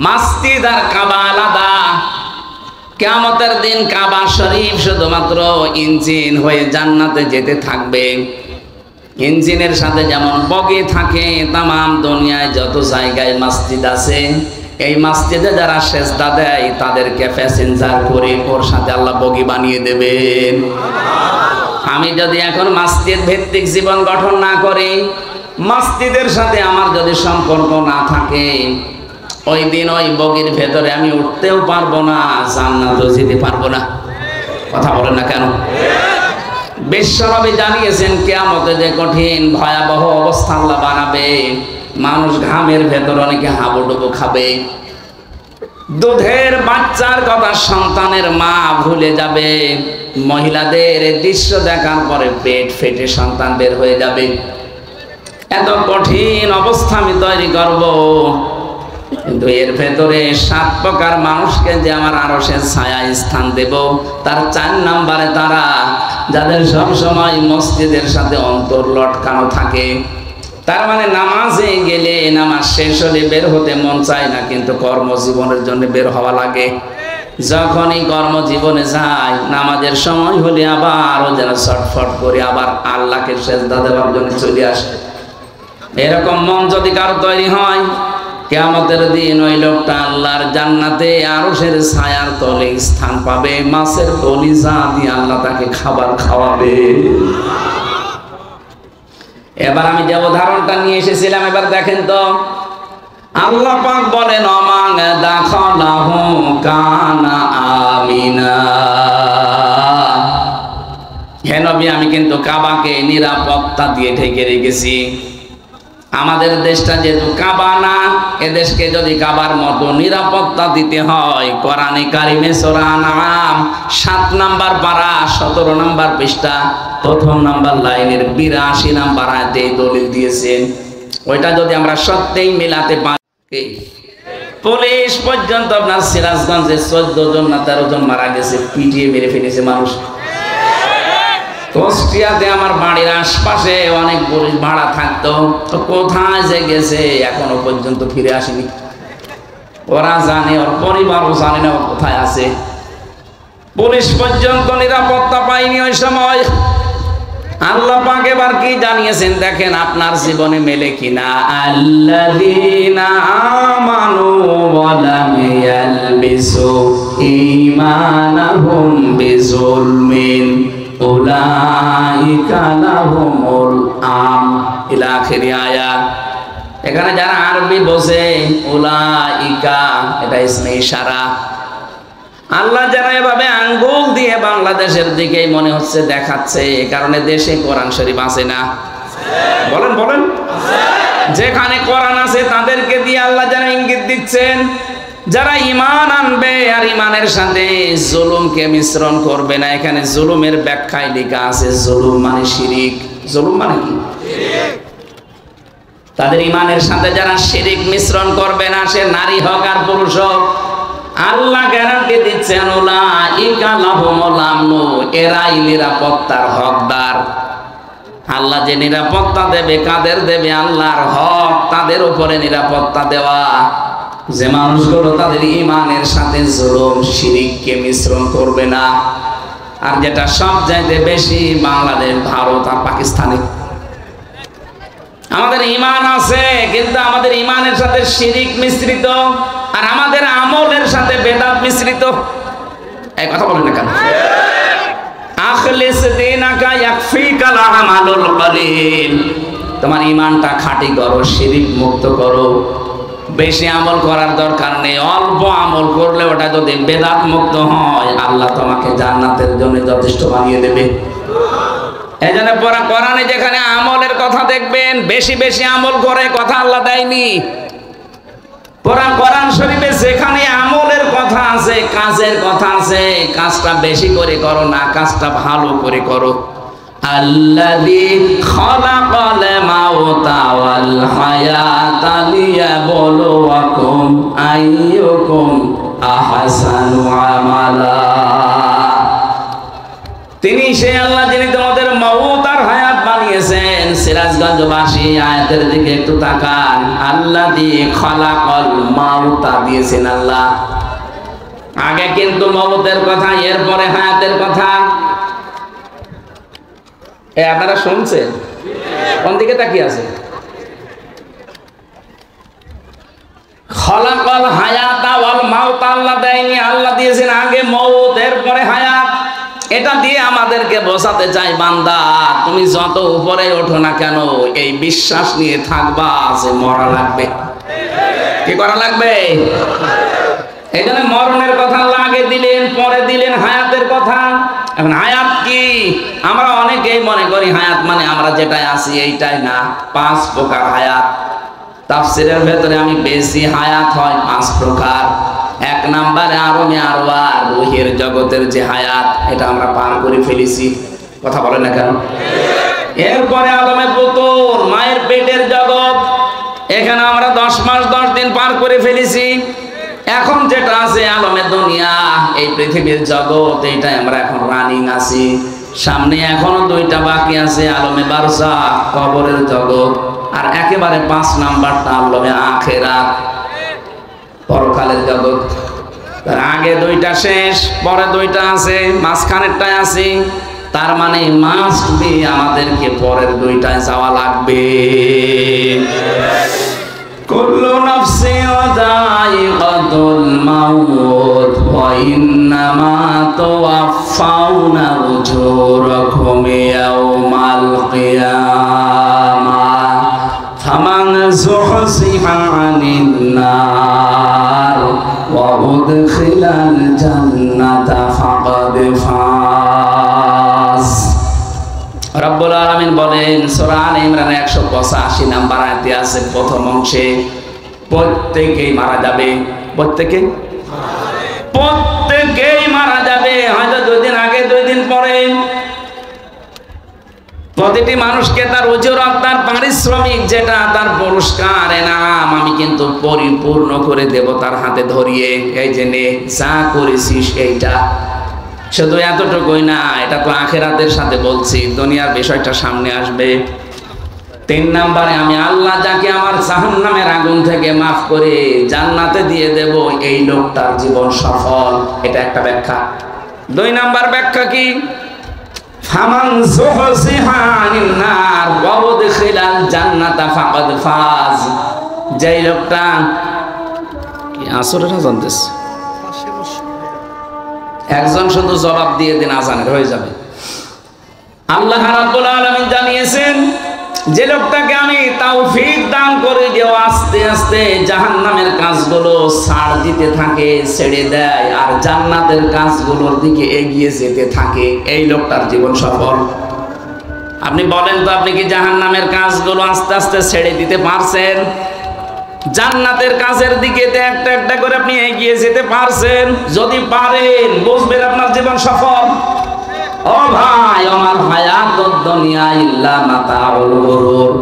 মসজিদ আর কাবা আলাদা। কিয়ামতের দিন কাবা শরীফ শুধুমাত্র ইঞ্জিন হয়ে জান্নাতে যেতে থাকবে। ইঞ্জিনের সাথে যেমন বগি থাকে, তামাম দুনিয়ায় যত জায়গায় মসজিদ আছে, এই মসজিদে যারা সেজদা দেয় তাদেরকে প্যাসেঞ্জার করে ওর সাথে আল্লাহ বগি বানিয়ে দেবেন। আমি যদি এখন মসজিদ ভিত্তিক জীবন গঠন না করি, মসজিদের সাথে আমার যদি সম্পর্ক না থাকে, ওই দিন ওই বগির ভেতরে আমি উঠতেও পারবো না, জান্নাতেও যেতে পারবো না। কথা বলেন না কেন? বিশ্বনবী জানিয়েছেন কিয়ামতে যে কঠিন ভয়াবহ অবস্থা আল্লাহ বানাবে। মানুষ ঘামের ভেতর অনেকে হাবুডুবু খাবে। দুধের বাচ্চার কথা সন্তানের মা ভুলে যাবে। মহিলাদের দৃশ্য দেখার পরে পেট ফেটে সন্তান বের হয়ে যাবে। এত কঠিন অবস্থা আমি তৈরি করব, কিন্তু এর ভেতরে 7 প্রকার মানুষকে যে আমার আরশের ছায়ায় স্থান দেব, তার 4 নম্বরে তারা যাদের সব সময় মসজিদের সাথে অন্তর লটকানো থাকে। তার মানে নামাজে গেলে নামাজ শেষ হলে বের হতে মন চায় না, কিন্তু কর্মজীবনের জন্য বের হওয়া লাগে। যখনই কর্মজীবনে যায়, নামাজের সময় হলে আবারও যেন ছটফট করে আবার আল্লাহকে সেজদা দেওয়ার জন্য চলে আসে। এরকম মন যদি কারো তৈরি হয়, কিয়ামতের দিন ওই লোকটা আল্লাহর জান্নাতে আরশের ছায়ার তলে স্থান পাবে। মাছের কলিজা দিয়ে আল্লাহ তাকে খাবার খাওয়াবে। এবার আমি যে উদাহরণটা নিয়ে এসেছিলাম, এবার দেখেন তো। আল্লাহ পাক বলেন, অমান দাখালাহু কানা আমিনা। হে নবী, আমি কিন্তু কাবাকে নিরাপত্তা দিয়ে ঢেকে রেখেছি। আমাদের দেশটা যেহেতু কাবা না, এদেশকে যদি কাবার মতো নিরাপত্তা দিতে হয়, কোরআনে কারিমে সূরা আনআম 7 নাম্বার পারা 17 নাম্বার পৃষ্ঠা 1ম নাম্বার লাইনের 82 নাম্বার আয়াতে দলিল দিয়েছেন। ওইটা যদি আমরা সত্যিই মেলাতে পারি, পুলিশ পর্যন্ত আপনার সিরাজগঞ্জে 14 জন না 13 জন মারা গেছে, পিটিয়ে মেরে ফেলেছে মানুষ। কুষ্টিয়াতে আমার বাড়ির আশপাশে অনেক পুলিশ ভাড়া থাকতো, তো কোথায় যে গেছে এখনো পর্যন্ত ফিরে আসেনি। ওরা জানে, ওর পরিবারও জানে না ও কোথায় আছে। পুলিশ পর্যন্ত নিরাপত্তা পায়নি ওই সময়। আল্লাহ পাক এবার কি জানিয়েছেন দেখেন, আপনার জীবনে মেলে কিনা। আল্লাযীনা আমানু ওয়া লাম ইয়ালবিসু ঈমানাহুম বিযুলমিন উলাইকা লাহুমুল আম ইলা আখিরি আয়াত। এখানে যারা আরবি বোঝে, উলাইকা এটা ইসমে ইশারা। আল্লাহ যারা এভাবে আঙ্গুল দিয়ে বাংলাদেশের দিকে মনে হচ্ছে দেখাচ্ছে, এই কারণে দেশে কোরআন শরীফ আছে না? বলেন বলেন। যেখানে কোরআন আছে তাদেরকে দিয়ে আল্লাহ যারা ইঙ্গিত দিচ্ছেন, যারা ঈমান আনবে আর ঈমানের সাথে জুলুমকে মিশ্রণ করবে না। এখানে জুলুমের ব্যাখ্যায় লেখা আছে, জুলুম মানে শিরিক। জুলুম মানে কি? তাদের ঈমানের সাথে যারা শিরিক মিশ্রণ করবে না, সে নারী হোক আর পুরুষ হোক, আল্লাহ গ্যারান্টি দিচ্ছেন, উলাইকা লাহুমুল আমনু, এরাই নিরাপত্তার হকদার। আল্লাহ যে নিরাপত্তা দেবে, কাদের দেবে? আল্লাহর হক তাদের উপরে নিরাপত্তা দেওয়া, যে মানুষগুলো তাদের ঈমানের সাথে জুলুম শিরিককে মিশ্রণ করবে না। আর যেটা সবচাইতে বেশি বাংলাদেশ, ভারত আর পাকিস্তানে, আমাদের ঈমান আছে কিন্তু আমাদের ঈমানের সাথে শিরিক মিশ্রিত, আর আমাদের আমলের সাথে বেদাত মিশ্রিত। এই কথা বলেন না কেন? আখলিস দীনাকা ইয়াকফিকাল আমালুল কলিল। তোমার ঈমানটা খাঁটি করো, শিরিক মুক্ত করো। বেশি আমল করার দরকার নেই, অল্প আমল করলে ওটা যদি বেদাত মুক্ত হয়, আল্লাহ তোমাকে জান্নাতের জন্য যথেষ্ট বানিয়ে দেবে। এই জন্য কোরআনে যেখানে আমলের কথা দেখবেন, বেশি বেশি আমল করে কথা আল্লাহ দেয়নি। কোরআন শরীফে যেখানে আমলের কথা আছে, কাজের কথা আছে, কাজটা বেশি করে করো না, কাজটা ভালো করে করো। আল্লাযী খালাকাল মাউতা ওয়াল হায়াতা লিয়াবলুয়াকুম আইয়ুকুম আহসানু আমালা। সে আল্লাহ যিনি তোমাদের মউত আর হায়াত বানিয়েছেন। সিরাজগঞ্জবাসী আয়াতের দিকে একটু তাকান। আল্লাযী খালাকাল মাউতা দিয়েছেন আল্লাহ। আগে কিন্তু মউতের কথা, এরপরে হায়াতের কথা। আপনারা শুনছেন? কোন দিকে তাকিয়ে আছে? খালাকাল হায়াতা ওয়াল মাউতা আল্লাহ দেয়নি, আল্লাহ দিয়েছেন আগে মউত এরপরে হায়াত। এটা দিয়ে আমাদেরকে বোঝাতে চাই, বান্দা তুমি যত উপরে ওঠো না কেন এই বিশ্বাস নিয়ে থাকবা যে মরা লাগবে। কি করা লাগবে? এই জন্য মরণের কথা আল্লাহ আগে দিলেন, পরে দিলেন হায়াতের কথা। এখন হায়াত কি? আমরা অনেকেই মনে করি হায়াত মানে আমরা যেটাই আছি এইটাই না। 5 প্রকার হায়াত। তাফসীরের ভেতরে আমি বেশি হায়াত হয় 5 প্রকার। 1 নম্বরে আরমে আরওয়া, রুহের জগতের যে হায়াত, এটা আমরা পার করে ফেলেছি। কথা বলে না কেন? এরপরে আলমে পুতুর, মায়ের পেটের জগৎ, এখানে আমরা 10 মাস 10 দিন পার করে ফেলেছি। এখন যেটা আছে আলমে দুনিয়া, এই পৃথিবীর জগৎ, এইটাই আমরা এখন রানিং আছি। সামনে এখনো 2টা বাকি আছে, আলমে বারজাখ, কবরের জগৎ, আর একেবারে 5 নাম্বারটা আলমে আখিরাত, পরকালের জগৎ। তার আগে 2টা শেষ, পরে 2টা আছে, মাঝখানেরটায় আছে। তার মানে মাস্ট বি আমাদেরকে পরের 2টায় যাওয়া লাগবে। কুল্লু নাফসিন যায়িকাতুল মাউত ওয়া ইন্নামা তুওয়াফাউনা উজুরাকুম ইয়াওমাল কিয়ামাহ ফামান যুহজিহা আনিন নার ওয়া উদখিলাল জান্নাতা ফাকাদ ফাজ। রব্বুল আলামিন বলেন সূরা আলে ইমরানের 185 নাম্বার আয়াতে আছে, প্রথম অংশে প্রত্যেকেই মারা যাবে। প্রত্যেকেই মারা যাবে, হয়তো 2 দিন আগে 2 দিন পরে। প্রতিটি মানুষকে তার উজুরত, তার পারিশ্রমিক, যেটা তার পুরস্কার এনাম, আমি কিন্তু পরিপূর্ণ করে দেব তার হাতে ধরিয়ে। এই যে নে, যা করেছিস এইটা। শুধু এতটুকুই না, এটা তো আখিরাতের সাথে বলছি, দুনিয়ার বিষয়টা সামনে আসবে। 3 নম্বরে আমি আল্লাহ যাকে আমার জাহান্নামের আগুন থেকে মাফ করে জান্নাতে দিয়ে দেব, এই লোকটার জীবন সফল। এটা একটা ব্যাখ্যা। 2 নাম্বার ব্যাখ্যা কি? ফামান যুহজিহা আনিন নার ওয়া উদখিলাল জান্নাতা ফাকাদ ফাজ। যেই লোকটা কি আসরের আযান দিছে, একজন শুধু জবাব দিয়ে দিন, আজানের হয়ে যাবে। আল্লাহ রাব্বুল আলামিন জানিয়েছেন, যে লোকটাকে আমি তৌফিক দান করে যে আস্তে আস্তে জাহান্নামের কাজগুলো ছাড় দিতে থাকে, ছেড়ে দেয়, আর জান্নাতের কাজগুলোর দিকে এগিয়ে যেতে থাকে, এই লোকটার জীবন সফল। আপনি বলেন তো, আপনি কি জাহান্নামের কাজগুলো আস্তে আস্তে ছেড়ে দিতে পারছেন? জান্নাতের কাজের দিকে একটা একটা করে আপনি এগিয়ে যেতে পারছেন? যদি পারেন, বুঝবেন আপনার জীবন সফল। ও ভাই, আমার হায়াতুদ দুনিয়া ইল্লা মাতাউল গুরুর।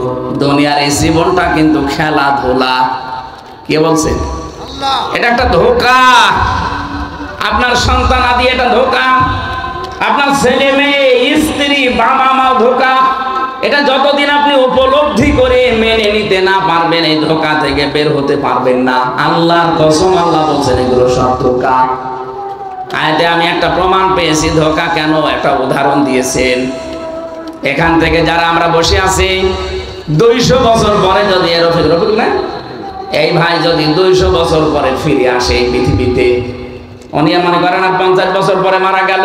দুনিয়ার এই জীবনটা কিন্তু খেলাধুলা। কে বলছে? আল্লাহ। এটা একটা ধোঁকা। আপনার সন্তান আদি এটা ধোঁকা, আপনার ছেলে মেয়ে, স্ত্রী, বাবা মা ধোঁকা। এটা যতদিন আপনি উপলব্ধি করে মেনে নিতে না পারবেন, এই ধোঁকা থেকে বের হতে পারবেন না। আল্লাহর কসম, আল্লাহ বলছেন এগুলো সব ধোঁকা। আয়াতে আমি একটা প্রমাণ পেয়েছি ধোঁকা কেন, একটা উদাহরণ দিয়েছেন। এখান থেকে যারা আমরা বসে আছি, 200 বছর পরে যদি রফিক না এই ভাই যদি 200 বছর পরে ফিরে আসে এই পৃথিবীতে, উনি মনে করেন আর 50 বছর পরে মারা গেল,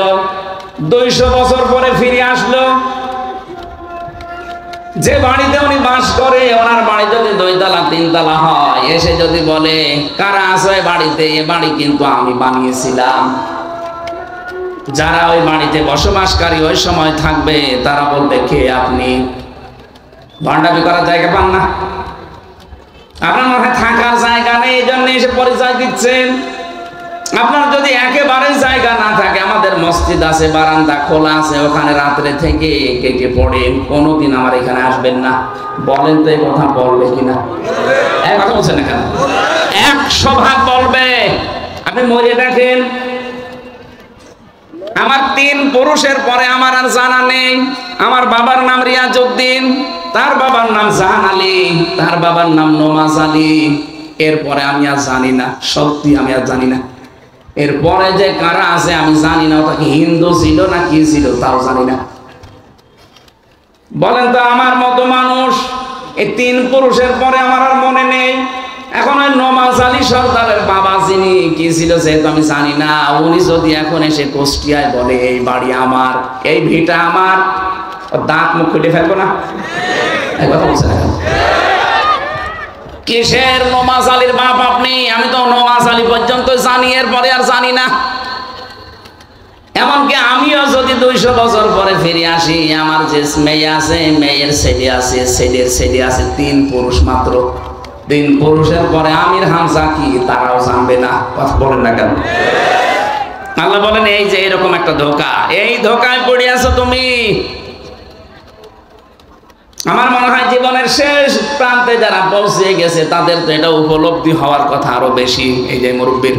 200 বছর পরে ফিরে আসলো, যে বাড়িতে উনি বাস করে, ওনার বাড়ি যদি 2 তলা 3 তলা হয়, এসে যদি বলে কারা আছে বাড়িতে, এ বাড়ি কিন্তু আমি বানিয়েছিলাম, যারা ওই বাড়িতে বসবাসকারী ওই সময় থাকবে, তারা বলবে কে আপনি? ভান্ডামি করার জায়গা পান না, আপনার মনে থাকার জায়গা নেই, এই জন্য এসে পরিচয় দিচ্ছেন। আপনার যদি একেবারে জায়গা না থাকে, আমাদের মসজিদ আছে, বারান্দা খোলা আছে, ওখানে রাত্রে থেকে কে পড়েন, কোনোদিন আমার এখানে আসবেন না। বলেন তো এই কথা বলবে কিনা? এক কথা বলছেন না কেন? 100 ভাগ বলবে। আপনি মরে দেখেন, আমার 3 পুরুষের পরে আমার আর জানা নেই। আমার বাবার নাম রিয়াজউদ্দিন, তার বাবার নাম জাহান আলী, তার বাবার নাম নমাজ আলী। এরপরে আমি আর জানি না, সত্যি আমি আর জানি না। এরপরে যে কারা আছে আমি জানি না, ওটা কি হিন্দু ছিল না কি ছিল তাও জানি না। বলেন তো, আমার মতো মানুষ এই 3 পুরুষের পরে আমার আর মনে নেই। এখন ওই নমাজ আলী সর্দারের বাবা যিনি কি ছিল যেহেতু আমি জানি না, উনি যদি এখন এসে কুষ্টিয়ায় বলে এই বাড়ি আমার, এই ভিটা আমার, দাঁত মুখ কেটে ফেলবো না? এই কথা বলছেন কিসের নমাজ আলীর বাপ আপনি? আমি তো নমাজ আলী পর্যন্ত জানি, এরপরে আর জানি না। এমনকি আমিও যদি 200 বছর পরে ফিরে আসি, আমার যে মেয়ে আছে, মেয়ের ছেলে আছে, ছেলের ছেলে আছে, 3 পুরুষ মাত্র। 3 পুরুষের পরে আমির হামজা কি তারাও জানবে না। কথা বলেন না কেন? আল্লাহ বলেন এই যে এরকম একটা ধোঁকা, এই ধোঁকায় পড়ে আছো তুমি। আমার মনে হয় জীবনের শেষ প্রান্তে যারা পৌঁছে গেছে তাদের তো এটা উপলব্ধি হওয়ার কথা আরো বেশি। এই যে মুরব্বীর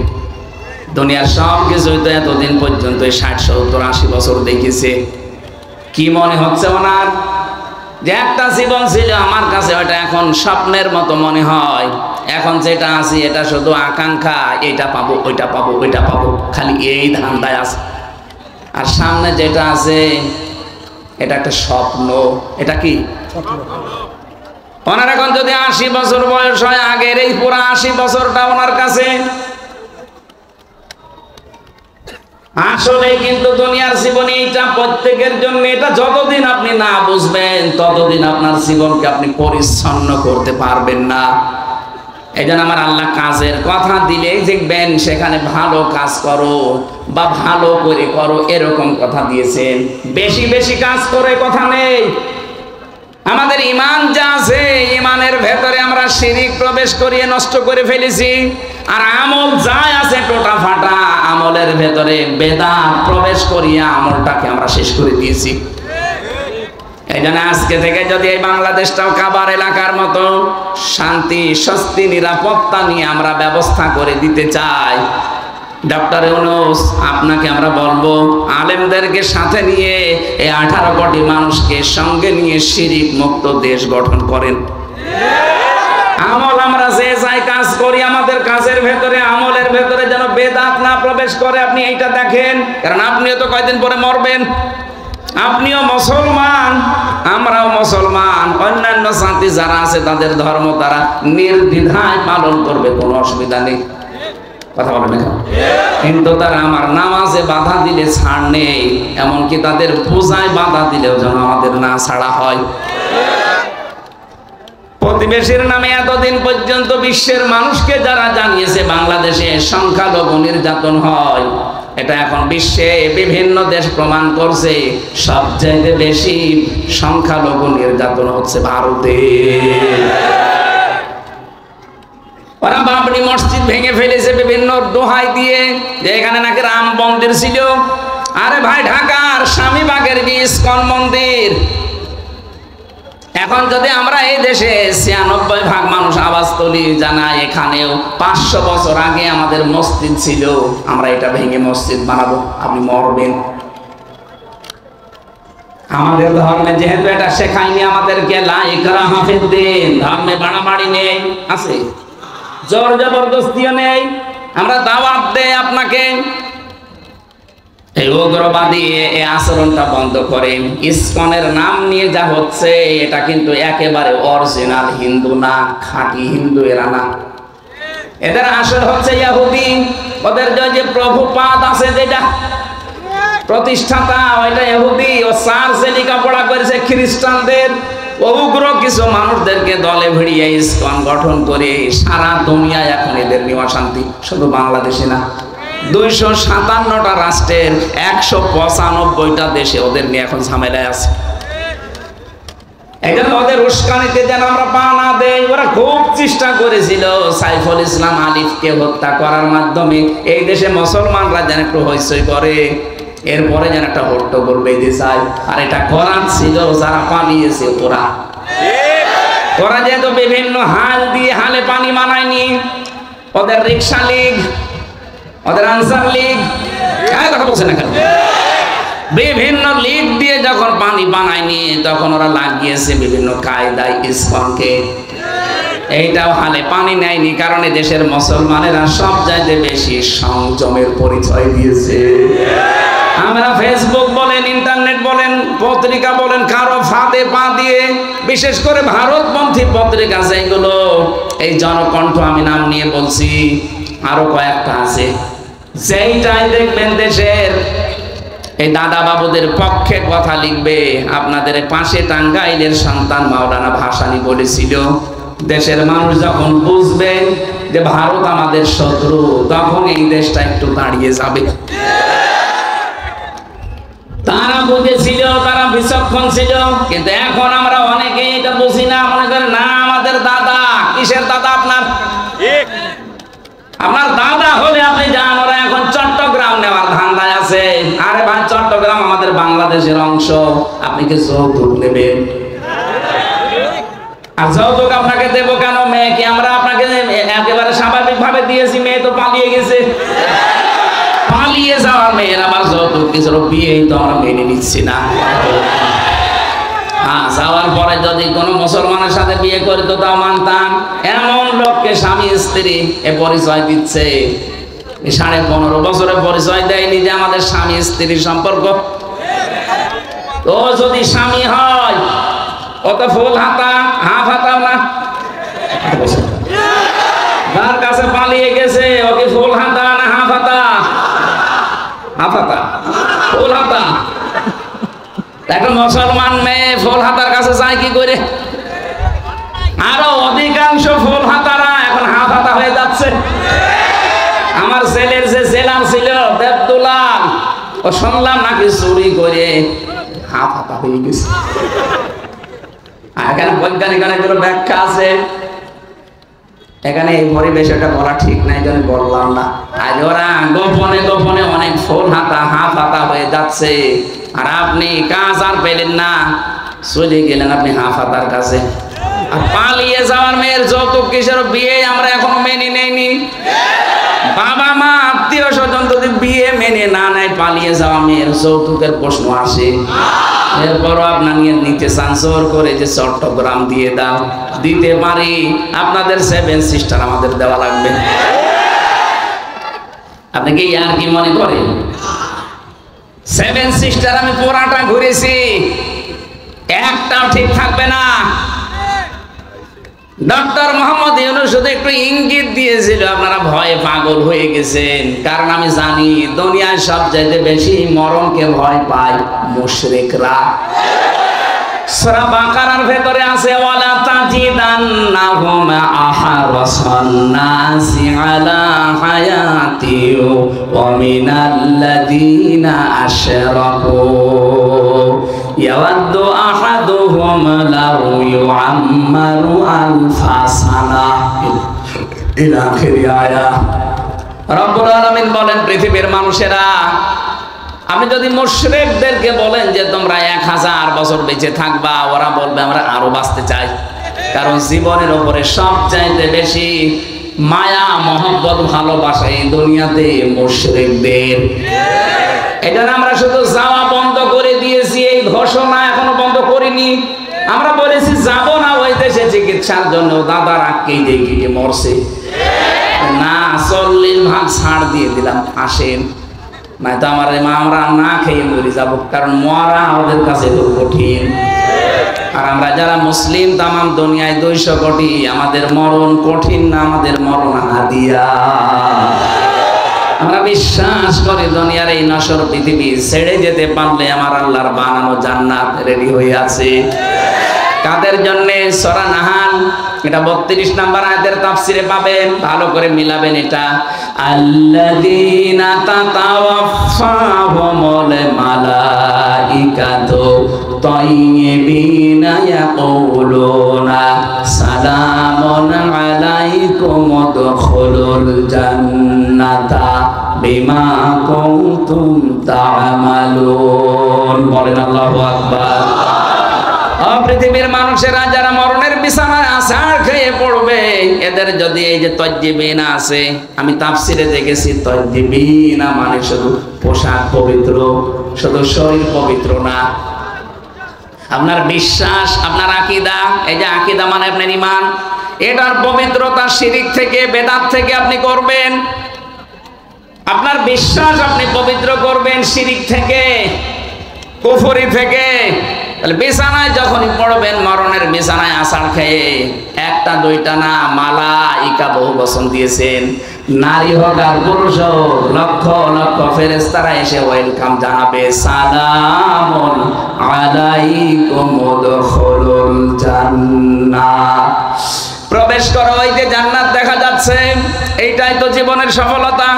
দুনিয়ার সব কিছুই তো এতদিন পর্যন্ত 60, 70, 80 বছর দেখেছে। কি মনে হচ্ছে ওনার যে একটা জীবন ছিল আমার কাছে, ওটা এখন স্বপ্নের মতো মনে হয়। এখন যেটা আছে এটা শুধু আকাঙ্ক্ষা, এটা পাবো, ওইটা পাবো, ওইটা পাবো, খালি এই ধান্দায় আছে। আর সামনে যেটা আছে এটা একটা স্বপ্ন। এটা কি ওনার এখন যদি 80 বছর বয়স হয়, আগের এই পুরো 80 বছরটা ওনার কাছে আসলে কিন্তু দুনিয়ার জীবনে এটা প্রত্যেকের জন্য। এটা যতদিন আপনি না বুঝবেন ততদিন আপনার জীবনকে আপনি পরিচ্ছন্ন করতে পারবেন না। এই জন্য আমার আল্লাহ কাজের কথা দিলে দেখবেন সেখানে ভালো কাজ করো বা ভালো করে করো এরকম কথা দিয়েছেন। বেশি বেশি কাজ করে কথা নেই। আমাদের ঈমান যা আছে, ঈমানের ভেতরে আমরা শিরিক প্রবেশ করিয়ে নষ্ট করে ফেলেছি। আর আমল যা আছে টোটা ফাটা, আমলের ভেতরে বেদাত প্রবেশ করিয়ে আমলটাকে আমরা শেষ করে দিয়েছি। এই জন্য আজকে থেকে যদি এই বাংলাদেশটাও কাবার এলাকার মতো শান্তি, স্বস্তি, নিরাপত্তা নিয়ে আমরা ব্যবস্থা করে দিতে চাই, ডক্টর ইউনূস আপনাকে আমরা বলবো আলেমদেরকে সাথে নিয়ে এই 18 কোটি মানুষকে সঙ্গে নিয়ে শিরিক মুক্ত দেশ গঠন করেন। আমল আমরা যে যাই কাজ করি, আমাদের কাজের ভেতরে, আমলের ভেতরে যেন বেদাত না প্রবেশ করে। আপনি এইটা দেখেন, কারণ আপনিও তো কয়দিন পরে মরবেন। আপনিও মুসলমান, আমরাও মুসলমান। অন্যান্য জাতি যারা আছে তাদের ধর্ম তারা নির্দ্বিধায় পালন করবে, কোনো অসুবিধা নেই। কথা বলেন না? কিন্তু তারা আমার নামাজে বাধা দিলে ছাড় নেই, এমনকি তাদের পূজায় বাধা দিলেও যেন আমাদের না ছাড়া হয়। প্রতিবেশীর নামে এতদিন পর্যন্ত বিশ্বের মানুষকে যারা জানিয়েছে বাংলাদেশে সংখ্যালঘু নির্যাতন হয়, এটা এখন বিশ্বে বিভিন্ন দেশ প্রমাণ করছে সবচেয়ে বেশি সংখ্যালঘু নির্যাতন হচ্ছে ভারতে। ওরা বাবরি মসজিদ ভেঙে ফেলেছে বিভিন্ন দোহাই দিয়ে, যে এখানে নাকি রাম মন্দির ছিল। আরে ভাই, ঢাকার স্বামীবাগের কি ইসকন মন্দির। এখন যদি আমরা এই দেশে 96% মানুষ আওয়াজ তুলি, জানাই এখানেও 500 বছর আগে আমাদের মসজিদ ছিল, আমরা এটা ভেঙে মসজিদ বানাবো, আপনি মরবেন। আমাদের ধর্মে যেহেতু এটা শেখায়নি আমাদেরকে, লা ইকরাহা ফিদ্দীন, ধর্মে বাড়াবাড়ি নেই, আছে জোর জবরদস্তিও নেই। আমরা দাওয়াত দেই আপনাকে এই উগ্রবাদী এই আচরণটা বন্ধ করেন। ইসকনের নাম নিয়ে যা হচ্ছে এটা কিন্তু একেবারে অরিজিনাল হিন্দু না, খাঁটি হিন্দু এরা না। এদের আসল হচ্ছে ইহুদি। ওদের যে প্রভুপাদ আছে, যেটা প্রতিষ্ঠাতা, ওইটা ইহুদি। ও চার্চে লেখাপড়া করেছে খ্রিস্টানদের। উগ্র কিছু মানুষদেরকে দলে ভিড়িয়ে ইসকন গঠন করে সারা দুনিয়ায় এখন এদের নিয়ে অশান্তি। শুধু বাংলাদেশে না, 257টা রাষ্ট্রের 195টা দেশে ওদের নিয়ে এখন ঝামেলায় আছে। এজন্য ওদের উস্কানিতে যেন আমরা পা না দেই। ওরা খুব চেষ্টা করেছিল সাইফুল ইসলাম আলিফকে হত্যা করার মাধ্যমে এই দেশে মুসলমানরা যেন একটু হইচই করে, এরপরে যেন একটা হট্টগোল বেঁধে যায়। আর এটা করার ছিল যারা পালিয়েছে ওরা যেহেতু বিভিন্ন হাল দিয়ে হালে পানি মানায়নি। ওদের রিক্সা লীগ, ওদের আনসার লীগ কথা বলছে না কেন? বিভিন্ন লীগ দিয়ে যখন পানি বানায়নি তখন ওরা লাগিয়েছে বিভিন্ন কায়দায় ইসকনকে। এইটাও হালে পানি নেয়নি, কারণে দেশের মুসলমানেরা সব চাইতে বেশি সংযমের পরিচয় দিয়েছে। আমরা ফেসবুক বলেন, ইন্টারনেট বলেন, পত্রিকা বলেন, কারো ফাঁদে পা দিয়ে, বিশেষ করে ভারতপন্থী পত্রিকা যেগুলো, এই জনকণ্ঠ আমি নাম নিয়ে বলছি, আরো কয়েকটা আছে, যেইটাই দেখবেন দেশের এই দাদা বাবুদের পক্ষে কথা লিখবে। আপনাদের পাশে টাঙ্গাইলের সন্তান মাওলানা ভাসানী বলেছিল, দেশের মানুষ যখন বুঝবে যে ভারত আমাদের শত্রু, তখন এই দেশটা একটু দাঁড়িয়ে যাবে। তারা বুঝেছিল, তারা বিচক্ষণ ছিল, কিন্তু এখন আমরা অনেকেই এটা বুঝি না। মনে করেন না আমাদের দাদা, কিসের দাদা আপনার? আপনার দাদা হলে আপনি যান, ওরা এখন চট্টগ্রাম নেওয়ার ধান্দায় আছে। আরে ভাই, চট্টগ্রাম আমাদের বাংলাদেশের অংশ, আপনি কি যৌতুক নেবেন? আর যৌতুক আপনাকে দেবো কেন? মেয়ে কি আমরা আপনাকে একেবারে স্বাভাবিক ভাবে দিয়েছি? মেয়ে তো পালিয়ে গেছে। পালিয়ে যাওয়ার মেয়ের আবার যৌতুক কিছু বিয়েই তো আমরা মেনে নিচ্ছি না। যাওয়ার পরে যদি কোনো মুসলমানের সাথে বিয়ে করে তো তাও মানতাম। এমন লোককে স্বামী স্ত্রী এ পরিচয় দিচ্ছে, 15.5 বছরে পরিচয় দেয়নি যে আমাদের স্বামী স্ত্রীর সম্পর্ক। তো যদি স্বামী হয়, অত ফুল হাতা হাফ হাতাও না। যার কাছে পালিয়ে গেছে, ওকে ফুল হাতা না হাফ হাতা? হাফ হাতা, ফুল হাতা। এখন মুসলমান মেয়ে ফুল হাতার কাছে যায় কি করে? আরো অধিকাংশ ফুল হাতারা এখন হাফ হাতা হয়ে যাচ্ছে। আমার ছেলের যে জেলার ছিল দেবদুলাল, ও শুনলাম নাকি চুরি করে হাফ হাতা হয়ে গেছে। এখানে বৈজ্ঞানিক অনেকগুলো ব্যাখ্যা আছে, এখানে এই পরিবেশ এটা বলা ঠিক নাই, জন্য বললাম না। আজ ওরা গোপনে গোপনে অনেক ফুল হাতা হাফ হাতা হয়ে যাচ্ছে, আর আপনি কাজ আর পেলেন না, চলে গেলেন আপনি হাফ হাতার কাছে। আর পালিয়ে যাওয়ার মেয়ের যৌতুক কিসের বিয়ে আমরা এখনো মেনে নেইনি। বাবা মা আত্মীয় স্বজন যদি বিয়ে মেনে না নেয়, পালিয়ে যাওয়া মেয়ের যৌতুকের প্রশ্ন আসে। এরপরও আপনার নিয়ে নিতে চান জোর করে যে চট্টগ্রাম দিয়ে দাও, দিতে পারি। আপনাদের 7 সিস্টার আমাদের দেওয়া লাগবে। আপনি কি আর কি মনে করেন? 7 সিস্টার আমি পুরাটা ঘুরেছি, একটাও ঠিক থাকবে না। ডক্টর মোহাম্মদ ইউনূস শুধু একটু ইঙ্গিত দিয়েছিল, আপনারা ভয়ে পাগল হয়ে গেছেন। কারণ আমি জানি দুনিয়ায় সবচাইতে বেশি মরণকে ভয় পায় মুশরিকরা। সূরা বাকারার ভেতরে আছে, ওয়ালা তাজিদান্নাহুম আহরাসান নাসি আলা হায়াতি ওয়া মিনাল্লাযীনা আশরাকু ইয়াওয়াদ্দু আহাদুহুম লাউ ইউআম্মারু আলফা সানাহ ইলা আখিরি আয়াত। রব্বুল আলামিন বলেন, পৃথিবীর মানুষেরা, আপনি যদি মুশরিকদেরকে বলেন যে তোমরা 1000 বছর বেঁচে থাকবা, ওরা বলবে আমরা আরো বাঁচতে চাই। কারণ জীবনের উপরে সবচাইতে বেশি মায়া মহব্বত ভালোবাসা এই দুনিয়াতে মুশরিকদের। এটা আমরা শুধু যাওয়া বন্ধ করে দিয়েছি, এই ঘোষণা এখনো বন্ধ করিনি। আমরা বলেছি যাব না ওই দেশে চিকিৎসার জন্য, দাদার আক্কেই দেখে মরছে না, 40 ভাগ ছাড় দিয়ে দিলাম, আসেন। না তো আমার মা আমরা না খেয়ে মরে যাব, কারণ মরা ওদের কাছে তো কঠিন। আর আমরা যারা মুসলিম তামাম দুনিয়ায় 200 কোটি, আমাদের মরণ কঠিন না, আমাদের মরণ হাদিয়া। আমরা বিশ্বাস করি দুনিয়ার এই নশ্বর পৃথিবী ছেড়ে যেতে পারলে আমার আল্লাহর বানানো জান্নাত রেডি হয়ে আছে। কাদের জন্য? সূরা নাহাল, এটা 32 নম্বর আয়াতের তাফসিরে পাবেন, ভালো করে মিলাবেন এটা। আল্লাযীনা তাতাওয়াফাহুমুল মালাইকাতু তাইয়্যিবিনা ইয়াকুলুনা সালামুন আলাইকুম উদখুলুল জান্নাতা বিমা কুনতুম তা'মালুন। বলেন আল্লাহু আকবার। পৃথিবীর মানুষেরা যারা মরণের বিছানায় আছাড় খেয়ে পড়বে, এদের যদি এই যে তজ্জিবিন আছে, আমি তাফসিরে দেখেছি তজ্জিবিন মানে শুধু পোশাক পবিত্র, শুধু শরীর পবিত্র না, আপনার বিশ্বাস, আপনার আকীদা, এই যে আকীদা মানে আপনার ঈমান, এটার পবিত্রতা শিরিক থেকে, বেদাত থেকে আপনি করবেন। আপনার বিশ্বাস আপনি পবিত্র করবেন শিরিক থেকে, কুফরি থেকে। তাহলে বিছানায় যখনই পড়বেন, মরণের বিছানায় আছাড় খেয়ে, একটা দুইটা না, মালাইকা বহু বচন দিয়েছেন, নারী হোক আর পুরুষ হোক, লক্ষ লক্ষ ফেরেশতারা এসে ওয়েলকাম জানাবে, সালামুন আলাইকুম উদখুলুল জান্নাহ, প্রবেশ করো, ওই যে জান্নাত দেখা যাচ্ছে। এইটাই তো জীবনের সফলতা।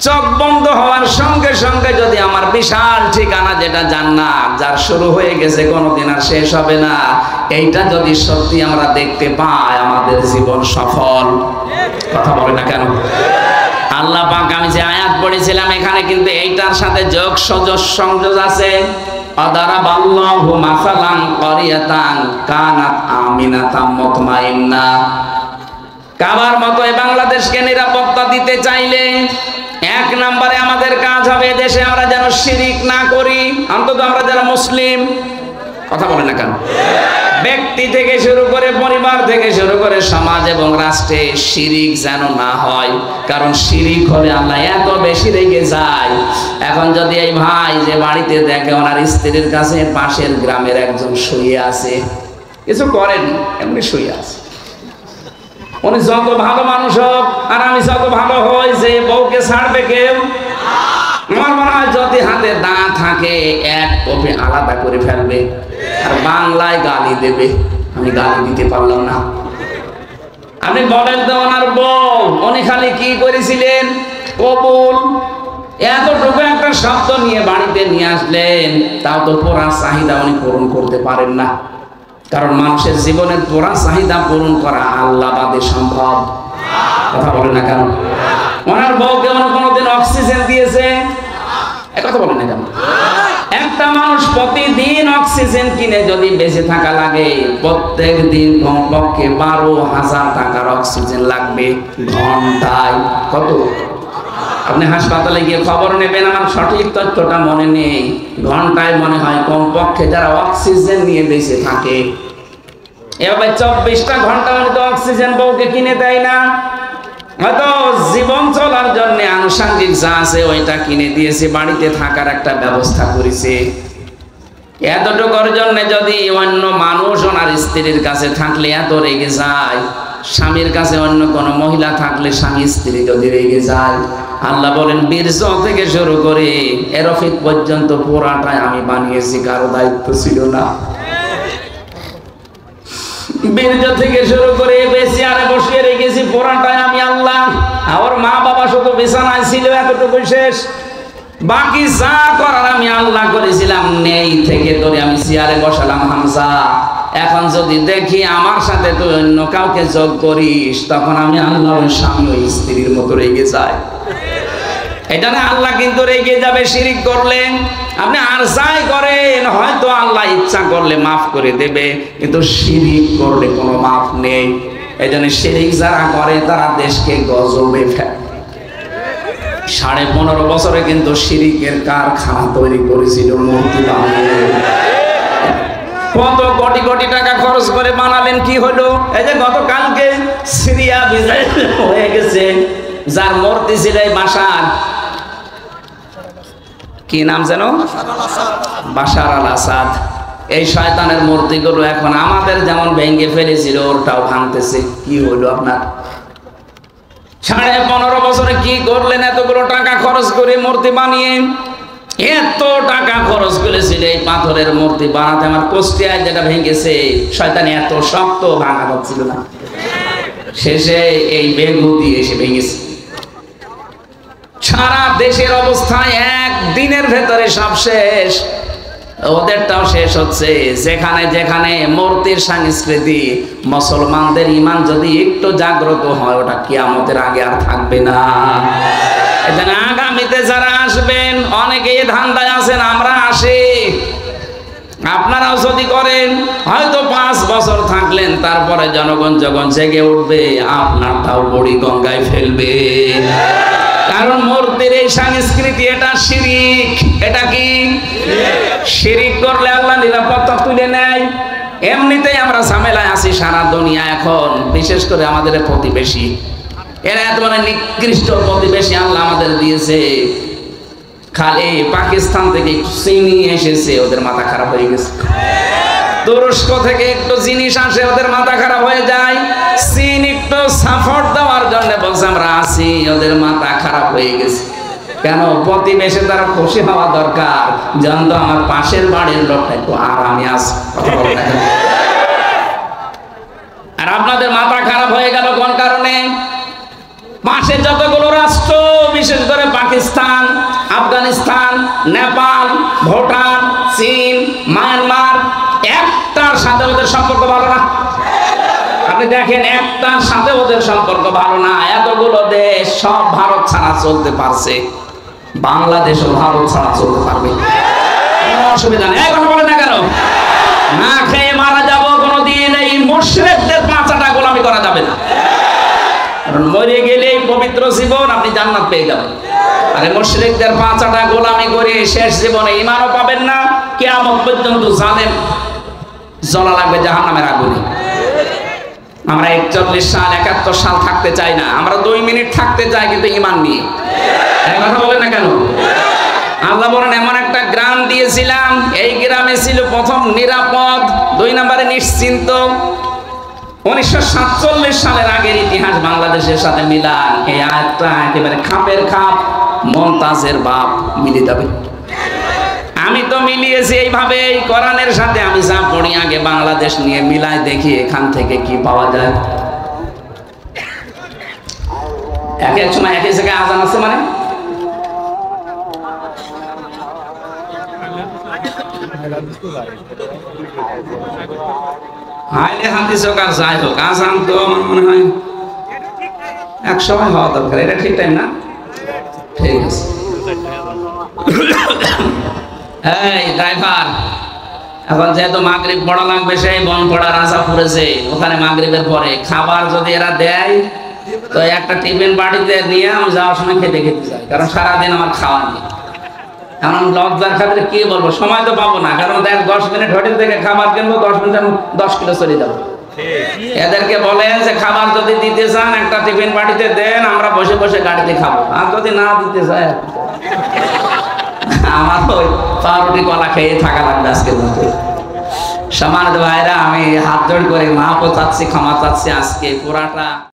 চোখ বন্ধ হওয়ার সঙ্গে সঙ্গে যদি আমার বিশাল ঠিকানা যেটা জান্নাত, যার শুরু হয়ে গেছে কোনোদিন আর শেষ হবে না, এইটা যদি সত্যি আমরা দেখতে পাই, আমাদের জীবন সফল। কথা বলে না কেন? আল্লাহ পাক আমি যে আয়াত পড়েছিলাম, এখানে কিন্তু এইটার সাথে যোগ সংযোগ আছে। আদারাবাল্লাহু মাসালান ক্বরিয়াতান কানাত আমিনাতাম মুতমাইন্না। কাবার মতো এই বাংলাদেশকে নিরাপত্তা দিতে চাইলে এক নম্বরে আমাদের কাজ হবে, দেশে আমরা যেন শিরিক না করি, অন্তত আমরা যারা মুসলিম। কথা বলে না কেন? ব্যক্তি থেকে শুরু করে, পরিবার থেকে শুরু করে, সমাজ এবং রাষ্ট্রে শিরিক যেন না হয়। কারণ শিরিক হলে আল্লাহ এত বেশি রেগে যায়। এখন যদি এই ভাই যে বাড়িতে দেখে ওনার স্ত্রীর কাছে পাশের গ্রামের একজন শুয়ে আছে, কিছু করেন, এমনি শুয়ে আছে, উনি যত ভালো মানুষ হোক আর আমি যত ভালো হই, যে বউকে ছাড়বে কেউ? আমার মনে হয় যদি হাতে দাঁত থাকে এক কপি আলাদা করে ফেলবে, আর বাংলায় গালি দেবে। আমি গালি দিতে পারলাম না। আপনি বলেন তো, ওনার বউ উনি খালি কি করেছিলেন? কবুল, এতটুকু একটা শব্দ নিয়ে বাড়িতে নিয়ে আসলেন, তাও তো পুরা চাহিদা উনি পূরণ করতে পারেন না। কারণ মানুষের জীবনের পুরা চাহিদা পূরণ করা আল্লাহ বাদে সম্ভব। কথা বলে না কেন? ওনার বউকে উনি কোনোদিন অক্সিজেন দিয়েছে? কথা বলে না কেন? একটা মানুষ প্রতিদিন অক্সিজেন কিনে যদি বেঁচে থাকা লাগে, প্রত্যেক দিন কমপক্ষে 12,000 টাকার অক্সিজেন লাগবে ঘন্টায়। কত? আপনি হাসপাতালে গিয়ে খবর নেবেন, আমার সঠিক তথ্যটা মনে নেই, ঘন্টায় মনে হয় কমপক্ষে যারা অক্সিজেন নিয়ে বেঁচে থাকে, এভাবে 24টা ঘন্টা উনি তো অক্সিজেন বউকে কিনে দেয় না। হয়তো জীবন চলার জন্য আনুষঙ্গিক যা আছে ওইটা কিনে দিয়েছে, বাড়িতে থাকার একটা ব্যবস্থা করেছে। এতটুকুর জন্য যদি অন্য মানুষ ওনার স্ত্রীর কাছে থাকলে এত রেগে যায়, স্বামীর কাছে অন্য কোনো মহিলা থাকলে স্বামী স্ত্রী যদি রেগে যায়, আল্লাহ বলেন বীর্য থেকে শুরু করে এরফিক পর্যন্ত পুরাটাই আমি বানিয়েছি, কারো দায়িত্ব ছিল না। বীর্য থেকে শুরু করে চেয়ারে বসিয়ে রেখেছি, পুরাটাই আমি আল্লাহ। আমার মা বাবা শুধু বিছানায় ছিল, এতটুকু শেষ। বাকি যা করার আমি আল্লাহ করেছিলাম, নেই থেকে তোরে আমি চেয়ারে বসালাম হামজা। এখন যদি দেখি আমার সাথে তুই অন্য কাউকে যোগ করিস, তখন আমি আল্লাহ ওই স্বামী ওই স্ত্রীর মতো রেগে যাই। এটা না, আল্লাহ কিন্তু রেগে যাবে শিরিক করলে। আপনি আর যাই করেন, হয়তো আল্লাহ ইচ্ছা করলে মাফ করে দেবে, কিন্তু শিরিক করলে কোনো মাফ নেই। এই জন্য শিরিক যারা করে তারা দেশকে গজবে ফেলে। 15.5 বছরে কিন্তু শিরিকের কারখানা তৈরি করেছিল মূর্তি বানিয়ে। কত কোটি কোটি টাকা খরচ করে বানালেন, কি হলো? এই যে গতকালকে সিরিয়া বিজয় হয়ে গেছে, যার মূর্তি ছিল এই বাশার, কি নাম যেন, বাশার আল আসাদ। এই শয়তানের মূর্তিগুলো এখন আমাদের যেমন ভেঙে ফেলেছিল, ওরটাও ভাঙতেছে। কি হলো আপনার? 15.5 বছরে কি করলেন? এতগুলো টাকা খরচ করে মূর্তি বানিয়ে, এত টাকা খরচ করেছিল এই পাথরের মূর্তি বানাতে। আমার কুষ্টিয়ায় যেটা ভেঙেছে, শয়তান এত শক্ত, ভাঙা যাচ্ছিল না, শেষে এই বেগু দিয়ে এসে ভেঙেছে। সারা দেশের অবস্থায় একদিনের ভেতরে সব শেষ, ওদেরটাও শেষ হচ্ছে। যেখানে যেখানে মূর্তির সংস্কৃতি, মুসলমানদের ঈমান যদি একটু জাগ্রত হয়, ওটা কিয়ামতের আগে আর থাকবে না। এজন্য আগামীতে যারা আসবেন, অনেকে ধান্দায় আছেন আমরা আসি, আপনারাও যদি করেন হয়তো 5 বছর থাকলেন, তারপরে জনগণ যখন জেগে উঠবে আপনারটাও বড়ি গঙ্গায় ফেলবে। কারণ মূর্তির এই সংস্কৃতি, এটা শিরিক। এটা কি শিরিক? করলে আল্লাহ নিরাপত্তা তুলে নেয়। এমনিতেই আমরা ঝামেলায় আছি সারা দুনিয়া এখন, বিশেষ করে আমাদের প্রতিবেশী। এরা এত মানে নিকৃষ্ট প্রতিবেশী আল্লাহ আমাদের দিয়েছে। খালি পাকিস্তান থেকে চিনি এসেছে, ওদের মাথা খারাপ হয়ে গেছে। তুরস্ক থেকে একটু জিনিস আসে, ওদের মাথা খারাপ হয়ে যায়। চীন একটু সাপোর্ট দেওয়ার জন্য বলছে আমরা আছি, ওদের মাথা খারাপ হয়ে গেছে। কেন? প্রতিবেশে তারা খুশি হওয়া দরকার, জানতো আমার পাশের বাড়ির লোকটা একটু আরামে আছে। আর আপনাদের মাথা খারাপ হয়ে গেল কোন কারণে? পাশে যতগুলো রাষ্ট্র, বিশেষ করে পাকিস্তান, আফগানিস্তান, নেপাল, ভুটান, চীন, মায়ানমার, একটার সাথে ওদের সম্পর্ক ভালো না। আপনি দেখেন, একটার সাথে ওদের সম্পর্ক ভালো না। এতগুলো দেশ সব ভারত ছাড়া চলতে পারছে, বাংলাদেশও ভারত ছাড়া চলতে পারবে, কোনো অসুবিধা নেই। এই কথা বলে না কেন? না খেয়ে মারা যাবো কোনোদিন, এই মুশরিকদের পাঁচাটা গোলামি করা যাবে না। কারণ মরে গেলেই পবিত্র জীবন, আপনি জান্নাত পেয়ে যাবেন। আরে মুশরিকদের পাঁচাটা গোলামি করে শেষ জীবনে ঈমানও পাবেন না, কিয়ামত পর্যন্ত জালেম জ্বলা লাগবে জাহান্নামের আগুনে। আমরা 41 সাল 71 সাল থাকতে চাই না, আমরা 2 মিনিট থাকতে চাই, কিন্তু ঈমান নিয়ে। এই কথা বলেন না কেন? আল্লাহ বলেন এমন একটা গ্রাম দিয়েছিলাম, এই গ্রামে ছিল প্রথম নিরাপদ, 2 নম্বরে নিশ্চিন্ত। 1947 সালের আগের ইতিহাস বাংলাদেশের সাথে মিলান, এই আয়াতটা একেবারে খাপের খাপ, মমতাজের বাপ মিলে যাবে। আমি তো মিলিয়েছি এইভাবে, এই কোরআনের সাথে আমি যা পড়ি আগে বাংলাদেশ নিয়ে মিলাই দেখি এখান থেকে কি পাওয়া যায়। এক সময় এক জায়গায় আজান আছে, মানে হাইলে হাদিস হোক আর যাই হোক, আজান তো আমার মনে হয় এক সময় হওয়া দরকার। এটা ঠিক টাইম না? ঠিক আছে। এই ড্রাইভার, এখন যেহেতু মাগরিব পড়া লাগবে, সেই বনপাড়া রাজাপুরেছে, ওখানে মাগরিবের পরে খাবার যদি এরা দেয় তো একটা টিফিন বাড়িতে নিয়ে আমি যাওয়ার সময় খেতে খেতে যাই, কারণ সারাদিন আমার খাওয়া নেই। এখন লজ্জার খাতিরে কি বলবো, সময় তো পাবো না। কারণ দেখ 10 মিনিট হোটেল থেকে খাবার কিনবো, 10 মিনিট 10 কিলো চলে যাবো। এদেরকে বলেন যে খাবার যদি দিতে চান একটা টিফিন বাড়িতে দেন, আমরা বসে বসে গাড়িতে খাবো। আর যদি না দিতে চায়, আমার ওই পাউরুটি কলা খেয়ে থাকা লাগবে আজকের মতো। সম্মানিত ভাইরা, আমি হাত জোড় করে মাফও চাচ্ছি, ক্ষমা চাচ্ছি। আজকে পুরাটা